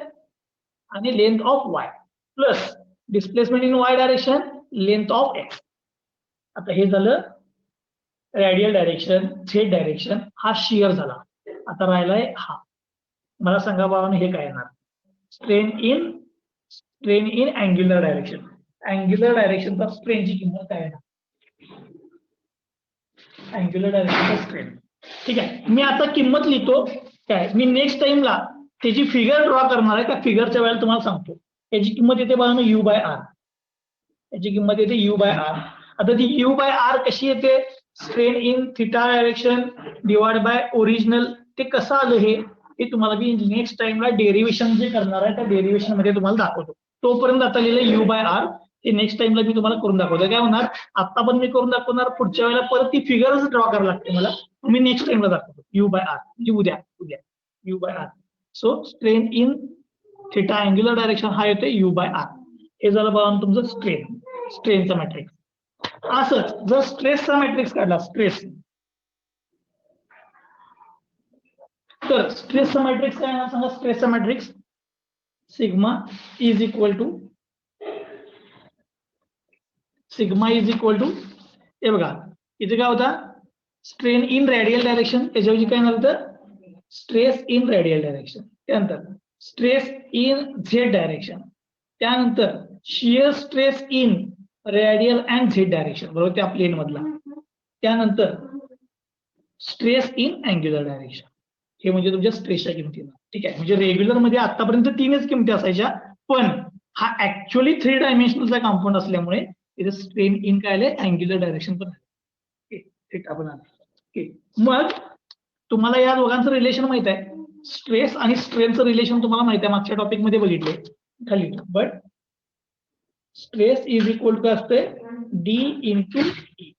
आणि length of Y, plus displacement in Y direction, length of x. आता हे झालं रेडियल डायरेक्शन, झेड डायरेक्शन, हा शियर झाला. आता राहिलाय हा. मला सांगा बाबांनो, हे काय येणार, strain in angular direction. Angular डायरेक्शनचा स्ट्रेनची किंमत काय येणार, अँग्युलर डायरेक्शनचा स्ट्रेन. ठीक आहे, मी आता किंमत लिहितो. काय, मी नेक्स्ट टाइमला त्याची फिगर ड्रॉ करणार आहे. त्या फिगरच्या वेळेला तुम्हाला सांगतो. याची किंमत येते बघा यू बाय आर, याची किंमत येते यू बाय आर. आता ती यू बाय आर कशी येते, strain in theta direction divide by original. ते कसं आलं हे तुम्हाला मी नेक्स्ट टाइमला डेरिव्हेशन जे करणार आहे त्या डेरिव्हेशन मध्ये तुम्हाला दाखवतो. तोपर्यंत आता लिहिलं यू बाय आर, ते नेक्स्ट टाइमला मी तुम्हाला करून दाखवतो. काय होणार, आता पण मी करून दाखवणार, पुढच्या वेळेला परत ती फिगरच ड्रॉ करायला लागते मला, मी नेक्स्ट टाइमला दाखवतो. यू बाय आर म्हणजे उद्या u by R. So strain in theta angular direction हा येते यू बाय आर. हे झालं बघा तुमचं स्ट्रेनचा मॅट्रिक्स. असंच जर स्ट्रेसचा मॅट्रिक्स काढला, तर स्ट्रेसचा मॅट्रिक्स काय आहे सांगा. स्ट्रेसचा matrix sigma is equal to हे बघा, इथे काय होता, स्ट्रेन इन रेडियल डायरेक्शन, त्याच्याऐवजी काय येणार होतं, स्ट्रेस इन रेडियल डायरेक्शन. त्यानंतर स्ट्रेस इन झेड डायरेक्शन, त्यानंतर shear stress in radial and Z direction, बरोबर त्या प्लेन मधला. त्यानंतर स्ट्रेस इन अँग्युलर डायरेक्शन. हे म्हणजे तुमच्या स्ट्रेसच्या किमती. ठीक आहे, म्हणजे रेग्युलर मध्ये आतापर्यंत 3च किमती असायच्या, पण हा ऍक्च्युअली 3 डायमेन्शनलचा कॉम्पाऊंड असल्यामुळे इथे स्ट्रेन इन काय आले, अँग्युलर डायरेक्शन पण आले, थिटा पण आले. मग तुम्हाला या दोघांचं रिलेशन माहित आहे, स्ट्रेस आणि स्ट्रेनचं रिलेशन तुम्हाला माहित आहे, मागच्या टॉपिक मध्ये बघितले खाली. But stress is equal to असते D into E.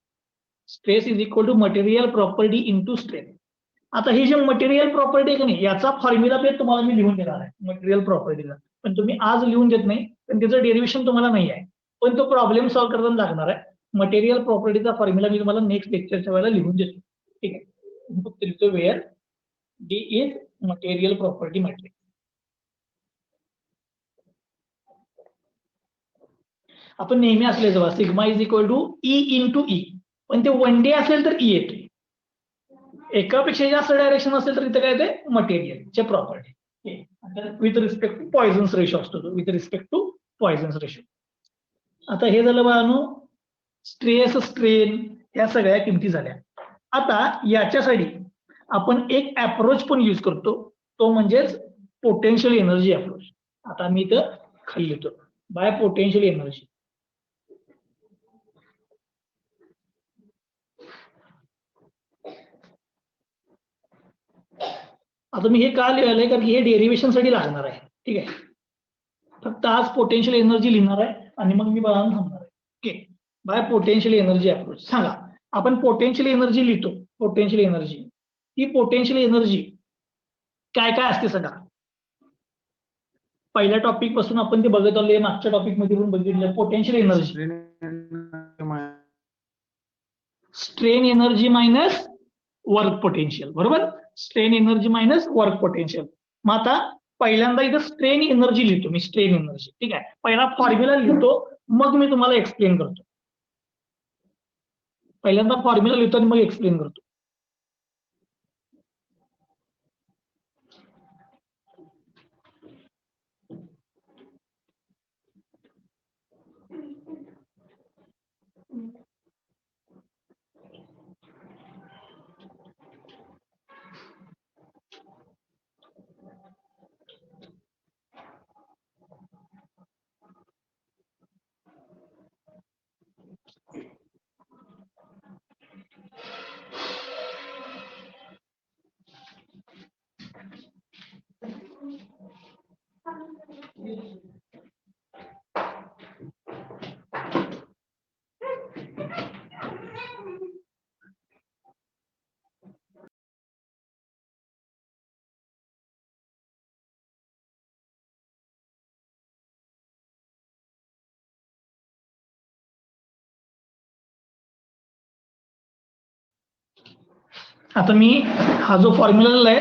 Stress is equal to material property into strain. आता ही जे मटेरियल प्रॉपर्टी आहे की नाही, याचा फॉर्म्युला पे तुम्हाला मी लिहून देणार आहे मटेरियल प्रॉपर्टीला, पण तुम्ही आज लिहून देत नाही, पण त्याचं डेरिव्हेशन तुम्हाला नाही आहे, पण तो प्रॉब्लेम सॉल्व्ह करताना लागणार आहे. मटेरियल प्रॉपर्टीचा फॉर्म्युला मी तुम्हाला नेक्स्ट लेक्चरच्या वेळेला लिहून देतो. ठीक आहे, फक्त लिहितो where D is material property matrix. आपण नेहमी असले जेव्हा sigma is equal to E into E, पण ते 1D असेल तर ई येते, एकापेक्षा जास्त डायरेक्शन असेल तर इथे काय येते, मटेरियलचे property with respect to Poisson's ratio असतो तो, with respect to Poisson's ratio. आता हे झालं बाळांनो स्ट्रेस स्ट्रेन या सगळ्या किमती झाल्या. आता याच्यासाठी आपण एक अप्रोच पण यूज करतो, तो म्हणजेच पोटेन्शियल एनर्जी अप्रोच. आता मी इथं खाली लिहितो बाय पोटेन्शियल एनर्जी. आता मी हे का लिहिलंय कारण की हे डेरिव्हेशन साठी लागणार आहे. ठीक आहे, फक्त आज पोटेन्शियल एनर्जी लिहिणार आहे आणि मग मी बघा थांबणार आहे. Okay, by potential energy approach. सांगा, आपण पोटेन्शियल एनर्जी लिहितो. पोटेन्शियल एनर्जी, ही पोटेन्शियल एनर्जी काय काय असते सांगा. पहिल्या टॉपिक पासून आपण ते बघत आलोय, मागच्या टॉपिक मध्ये पण बघितलं. Potential energy strain energy minus work potential, बरोबर. Strain energy minus work potential. मग आता पहिल्यांदा इथं स्ट्रेन एनर्जी लिहितो मी, स्ट्रेन एनर्जी. ठीक आहे, पहिला फॉर्म्युला लिहितो, मग मी तुम्हाला एक्सप्लेन करतो. पहिल्यांदा फॉर्म्युला लिहितो आणि मग एक्सप्लेन करतो. आता मी हा जो फॉर्म्युला लिहिलाय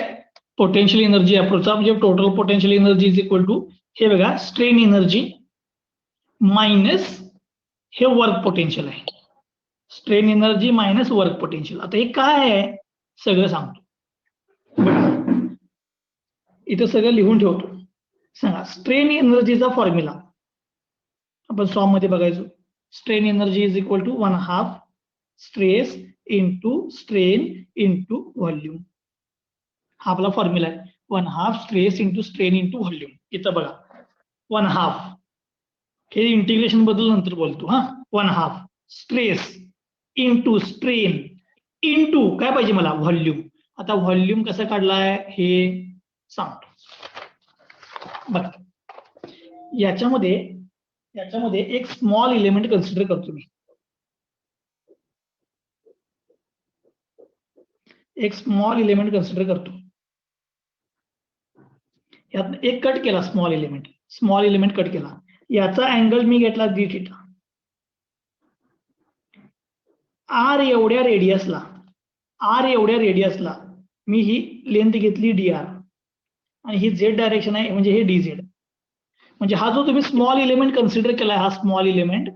पोटेन्शियल एनर्जी अप्रोचचा, म्हणजे total potential energy is equal to, हे बघा, स्ट्रेन एनर्जी मायनस हे वर्क पोटेन्शियल आहे. Strain energy minus work potential. आता हे काय आहे सगळं सांगतो. इथं सगळं लिहून ठेवतो. सांगा, स्ट्रेन एनर्जीचा फॉर्म्युला आपण सॉम मध्ये बघायचो. Strain energy is equal to 1/2 stress into strain into volume. हा आपला फॉर्म्युला आहे. 1/2 stress into strain into volume. इथं बघा 1/2, हे इंटिग्रेशन बद्दल नंतर बोलतो. हा, 1/2 स्ट्रेस इंटू स्ट्रेन इंटू काय पाहिजे मला, व्हॉल्यूम. आता व्हॉल्यूम कसं काढलाय हे सांगतो. बघा, याच्यामध्ये एक स्मॉल एलिमेंट कन्सिडर करतो मी. एक स्मॉल एलिमेंट कन्सिडर करतो. यात एक कट केला, स्मॉल एलिमेंट कट केला. याचा अँगल मी घेतला d थिटा. आर एवढ्या रेडियसला मी ही लेंथ घेतली dr आणि ही z डायरेक्शन आहे, म्हणजे हे dz. म्हणजे हा जो तुम्ही स्मॉल एलिमेंट कन्सिडर केलाय, हा स्मॉल एलिमेंट,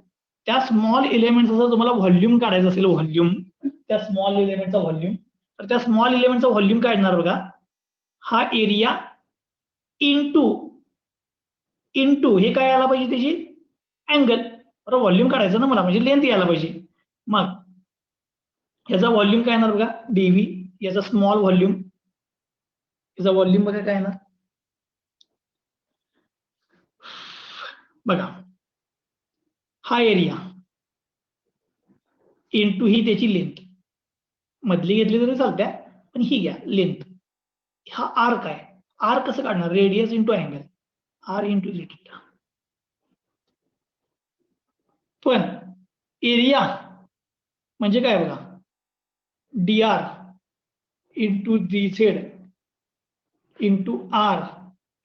त्या स्मॉल एलिमेंटचा जर तुम्हाला व्हॉल्यूम काढायचं असेल, व्हॉल्यूम, त्या स्मॉल एलिमेंटचा व्हॉल्यूम, तर त्या स्मॉल एलिमेंटचा व्हॉल्यूम काढणार बघा, हा एरिया इंटू हे काय यायला पाहिजे, त्याची अँगल. बरोबर, व्हॉल्यूम काढायचं ना मला, म्हणजे लेंथ यायला पाहिजे. मग याचा व्हॉल्यूम काय येणार बघा, dv. याचा स्मॉल व्हॉल्यूम, याचा व्हॉल्यूम बघा काय येणार बघा, हा एरिया इंटू ही त्याची लेंथ. मधली घेतली तरी चालत्या, पण ही घ्या लेंथ. हा आर्क आहे. आर्क कसं काढणार, radius into angle, R into d theta. पण एरिया म्हणजे काय बघा, dr into dz into R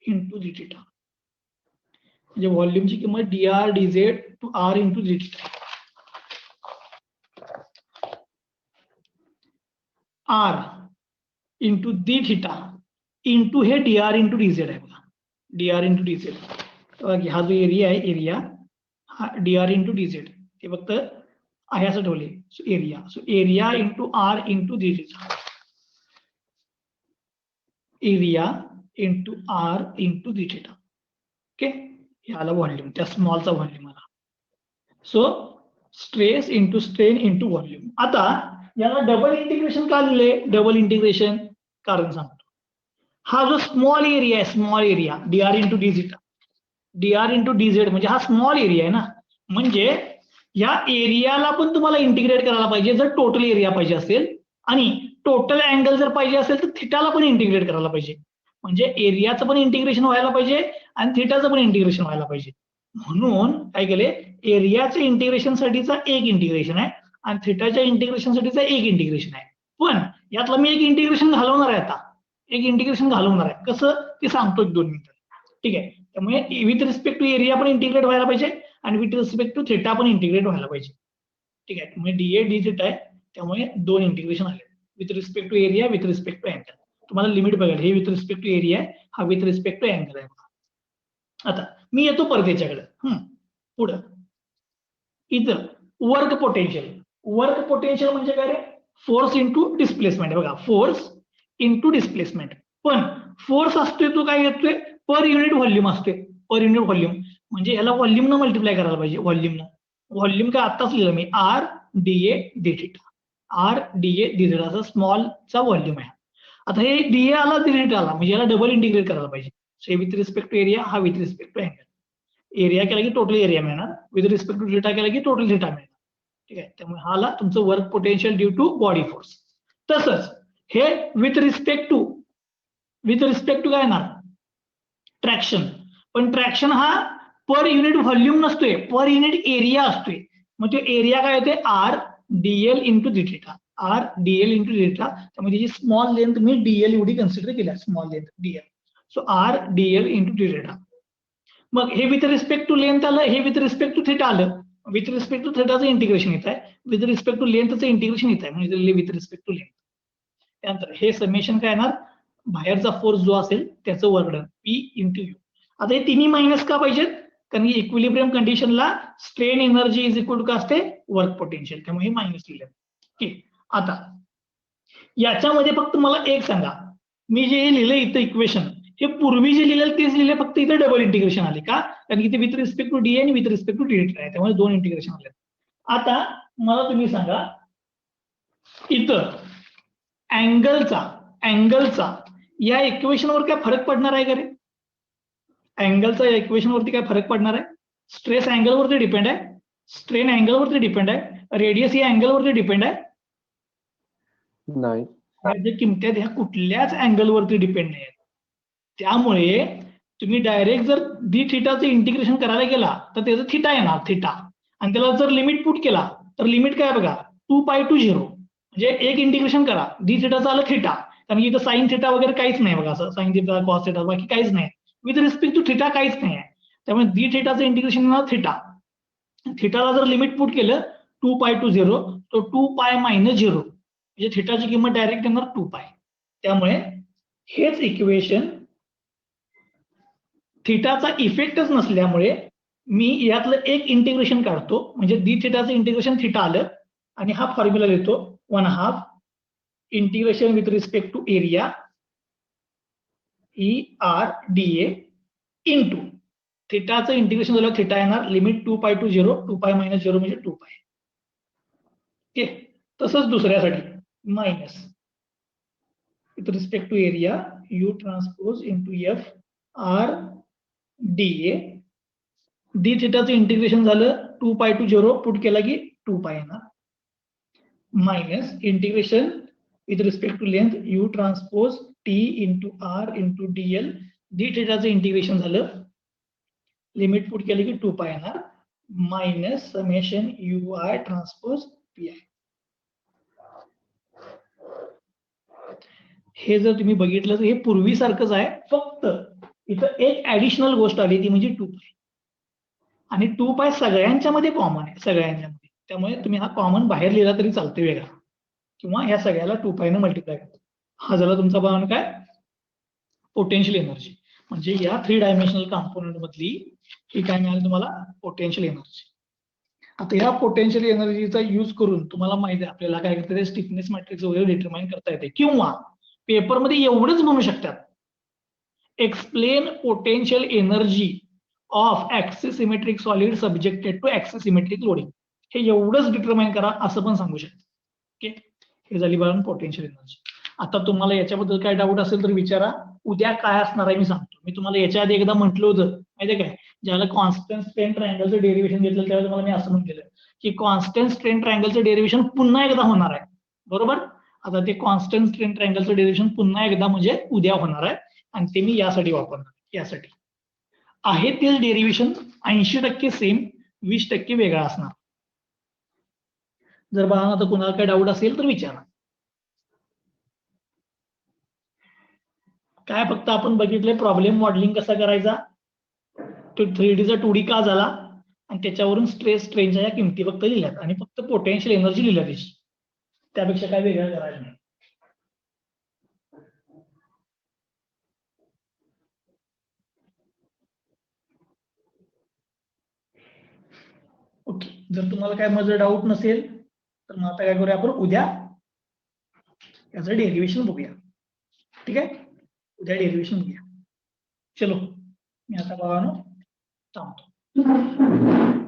into d theta. म्हणजे व्हॉल्यूमची किंमत dr dz to R into d theta. R into d theta into हे dr इंटू dz आहे बघा, dr इंटू dz. हा जो एरिया आहे, एरिया हा dr इंटू dz, हे फक्त आहे असं ठेवले. So area into R into d theta, area into R into d theta. Okay, हे आला व्हॉल्यूम, त्या स्मॉलचा व्हॉल्यूम आला. So stress into strain into volume. आता याला डबल इंटिग्रेशन का लिहिले, डबल इंटिग्रेशन कारण सांगतो. हा जो स्मॉल एरिया आहे, small area dr into d theta, dr into dz, म्हणजे हा स्मॉल एरिया आहे ना. म्हणजे या एरियाला पण तुम्हाला इंटिग्रेट करायला पाहिजे जर टोटल एरिया पाहिजे असेल, आणि टोटल अँगल जर पाहिजे असेल तर थिटाला पण इंटिग्रेट करायला पाहिजे. म्हणजे एरियाचं पण इंटिग्रेशन व्हायला पाहिजे आणि थिटाचं पण इंटिग्रेशन व्हायला पाहिजे. म्हणून काय केले, एरियाच्या इंटिग्रेशन साठीचा एक इंटिग्रेशन आहे आणि थिटाच्या इंटिग्रेशन साठीचा एक इंटिग्रेशन आहे. पण यातला मी एक इंटिग्रेशन घालवणार आहे आता, एक इंटिग्रेशन घालवणार आहे. कसं ते सांगतो 2 मिनिटं. ठीक आहे. त्यामुळे विथ रिस्पेक्ट टू एरिया पण इंटिग्रेट व्हायला पाहिजे आणि विथ रिस्पेक्ट टू थिटा पण इंटिग्रेट व्हायला पाहिजे. ठीक आहे. त्यामुळे डीए डी थिटा आहे, त्यामुळे 2 इंटिग्रेशन आले with respect to area, with respect to angle. तुम्हाला लिमिट बघायला, हे विथ रिस्पेक्ट टू एरिया आहे, हा विथ रिस्पेक्ट टू अँगल आहे. आता मी येतो परत याच्याकडे. पुढं इथं वर्क पोटेन्शियल. वर्क पोटेन्शियल म्हणजे काय रे, फोर्स इंटू डिस्प्लेसमेंट. बघा, फोर्स इंटू डिस्प्लेसमेंट. पण फोर्स असतोय तो काय येतोय, पर युनिट व्हॉल्यूम असतोय. पर युनिट व्हॉल्यूम म्हणजे याला व्हॉल्यूम न मल्टिप्लाय करायला पाहिजे. व्हॉल्यूम काय आत्ताच लिहिलं मी, R DA D theta. R DA D theta स्मॉलचा व्हॉल्यूम आहे. आता हे डीए आला डी थिटा आला म्हणजे याला डबल इंटिग्रेट करायला पाहिजे. So with respect to area, हा with respect to angle. Area केला की टोटल एरिया मिळणार, विथ रिस्पेक्ट टू थिटा केला की टोटल थिटा मिळणार. ठीक आहे. त्यामुळे हा आला तुमचं work potential due to body force. तसंच हे विथ रिस्पेक्ट टू काय येणार, ट्रॅक्शन. पण ट्रॅक्शन हा पर युनिट व्हॉल्यूम नसतोय, पर युनिट एरिया असतोय. मग तो एरिया काय होते, r dl into d theta. R dl into d theta. त्यामुळे त्याची स्मॉल लेंथ मी डीएल एवढी कन्सिडर केली, small length dl. So r dl into d theta. मग हे विथ रिस्पेक्ट टू लेंथ आलं, हे विथ रिस्पेक्ट टू थिटा आलं. विथ रिस्पेक्ट टू थिटाचं इंटिग्रेशन येत आहे, विथ रिस्पेक्ट टू लेंथचं इंटिग्रेशन येत आहे, म्हणजे विथ रिस्पेक्ट टू लेंथ. त्यानंतर हे समेशन काय येणार, बाहेरचा फोर्स जो असेल त्याचं work done, P into you. आता हे तिन्ही मायनस का पाहिजेत, कारण की इक्विलिब्रियम कंडिशनला strain energy is equal to काय असते, वर्क पोटेन्शियल. त्यामुळे हे मायनस लिहिलं. ठीक. आता याच्यामध्ये फक्त मला एक सांगा, मी जे लिहिलं इथं इक्वेशन, हे पूर्वी जे लिहिलेलं तेच लिहिले, फक्त इथे डबल इंटिग्रेशन आले का, कारण की ते विथ रिस्पेक्ट टू डी आणि विथ रिस्पेक्ट टू डी आहे, त्यामुळे 2 इंटिग्रेशन आले. आता मला तुम्ही सांगा, इथं अँगलचा या इक्वेशनवर काय फरक पडणार आहे का रे? अँगलचा या इक्वेशनवरती काय फरक पडणार आहे? स्ट्रेस अँगलवरती डिपेंड आहे, स्ट्रेन अँगलवरती डिपेंड आहे, रेडियस या अँगलवरती डिपेंड आहे? नाही. जे किमत्या ह्या कुठल्याच अँगलवरती डिपेंड नाही. त्यामुळे तुम्ही डायरेक्ट जर डी थिटाचं इंटिग्रेशन करायला गेला तर त्याचं थिटा येणार, थिटा. आणि त्याला जर लिमिट पुट केला तर लिमिट काय बघा, 2π to 0. म्हणजे एक इंटिग्रेशन करा, डी थिटाचं आलं थिटा, कारण की इथं साइन थिटा वगैरे काहीच नाही बघा, असं साइन थिटा कॉस थिटा बाकी काहीच नाही, विथ रिस्पेक्ट टू थिटा काहीच नाही आहे. त्यामुळे डी थिटाचं इंटिग्रेशन येणार थिटा. थिटाला जर लिमिट पुट केलं 2π to 0, तो 2π - 0 म्हणजे थिटाची किंमत डायरेक्ट येणार 2π. त्यामुळे हेच इक्वेशन थिटाचा इफेक्टच नसल्यामुळे मी यातलं एक इंटिग्रेशन काढतो, म्हणजे डी थिटाचं इंटिग्रेशन थिटा आलं आणि हा फॉर्म्युला देतो 1/2 integration with respect to area R DA into थिटाचं इंटिग्रेशन झालं, थिटा येणार लिमिट 2π to 0, 2π - 0 म्हणजे 2π. ओके. तसंच दुसऱ्यासाठी minus with respect to area U transpose into F R DA. D थिटाचं इंटिग्रेशन झालं 2π to 0, पुट केला की 2π येणार, minus integration with respect to length U transpose T into R into DL. D थिटाचं integration झालं, limit put केली की 2π येणार, minus summation U I transpose P I. हे जर तुम्ही बघितलं तर हे पूर्वीसारखंच आहे, फक्त इथं एक ऍडिशनल गोष्ट आली ती म्हणजे 2π. आणि 2π सगळ्यांच्या मध्ये कॉमन आहे, सगळ्यांच्या मध्ये. त्यामुळे तुम्ही हा कॉमन बाहेर लिहिला तरी चालते वेगळा, किंवा ह्या सगळ्याला 2π ने मल्टिप्लाय करतो. हा झाला तुमचा भावना काय, पोटेन्शियल एनर्जी. म्हणजे या 3 डायमेन्शनल कॉम्पोनंट मधली ही काय मिळाली तुम्हाला, पोटेन्शियल एनर्जी. आता ह्या पोटेन्शियल एनर्जीचा यूज करून तुम्हाला माहिती आहे आपल्याला काय करता येते, स्टिफनेस मॅट्रिक्स वगैरे डिटरमाइन करता येते, किंवा पेपरमध्ये एवढंच म्हणू शकतात, explain potential energy of axisymmetric solid subjected to axisymmetric loading. हे एवढंच डिटरमाइन करा असं पण सांगू शकतात. ओके. हे झाली बघा पोटेन्शियल एनर्जी. आता तुम्हाला याच्याबद्दल काय डाऊट असेल तर विचारा, उद्या काय असणार आहे मी सांगतो. मी तुम्हाला याच्या आधी एकदा म्हटलं होतं माहितीये काय, ज्याला कॉन्स्टंट स्ट्रेन ट्रायंगलचं डेरिव्हेशन घेतलं त्यावेळेला तुम्हाला मी असं म्हटलेलं की कॉन्स्टंट स्ट्रेन ट्रायंगलचं डेरिव्हेशन पुन्हा एकदा होणार आहे, बरोबर. आता ते कॉन्स्टंट स्ट्रेन ट्रायंगलचं डेरिव्हेशन पुन्हा एकदा म्हणजे उद्या होणार आहे आणि ते मी यासाठी वापरणार यासाठी आहे तेच डेरिव्हेशन 80% सेम 20% वेगळा असणार. जर बघा आता कुणाला काही डाऊट असेल तर विचारा. काय फक्त आपण बघितले प्रॉब्लेम मॉडेलिंग कसा करायचा, तो 3Dचा 2D का झाला आणि त्याच्यावरून स्ट्रेस स्ट्रेनच्या या किमती फक्त लिहिल्यात आणि फक्त पोटेन्शियल एनर्जी लिहिल्या त्याची, त्यापेक्षा काय वेगळं करायचं नाही. ओके, जर तुम्हाला काय माझं डाऊट नसेल तर मग आता काय करूया आपण उद्या याचं डेरिव्हेशन बघूया. ठीक आहे, उद्या डेरिव्हेशन बघूया. चलो मी आता बघा थांबतो.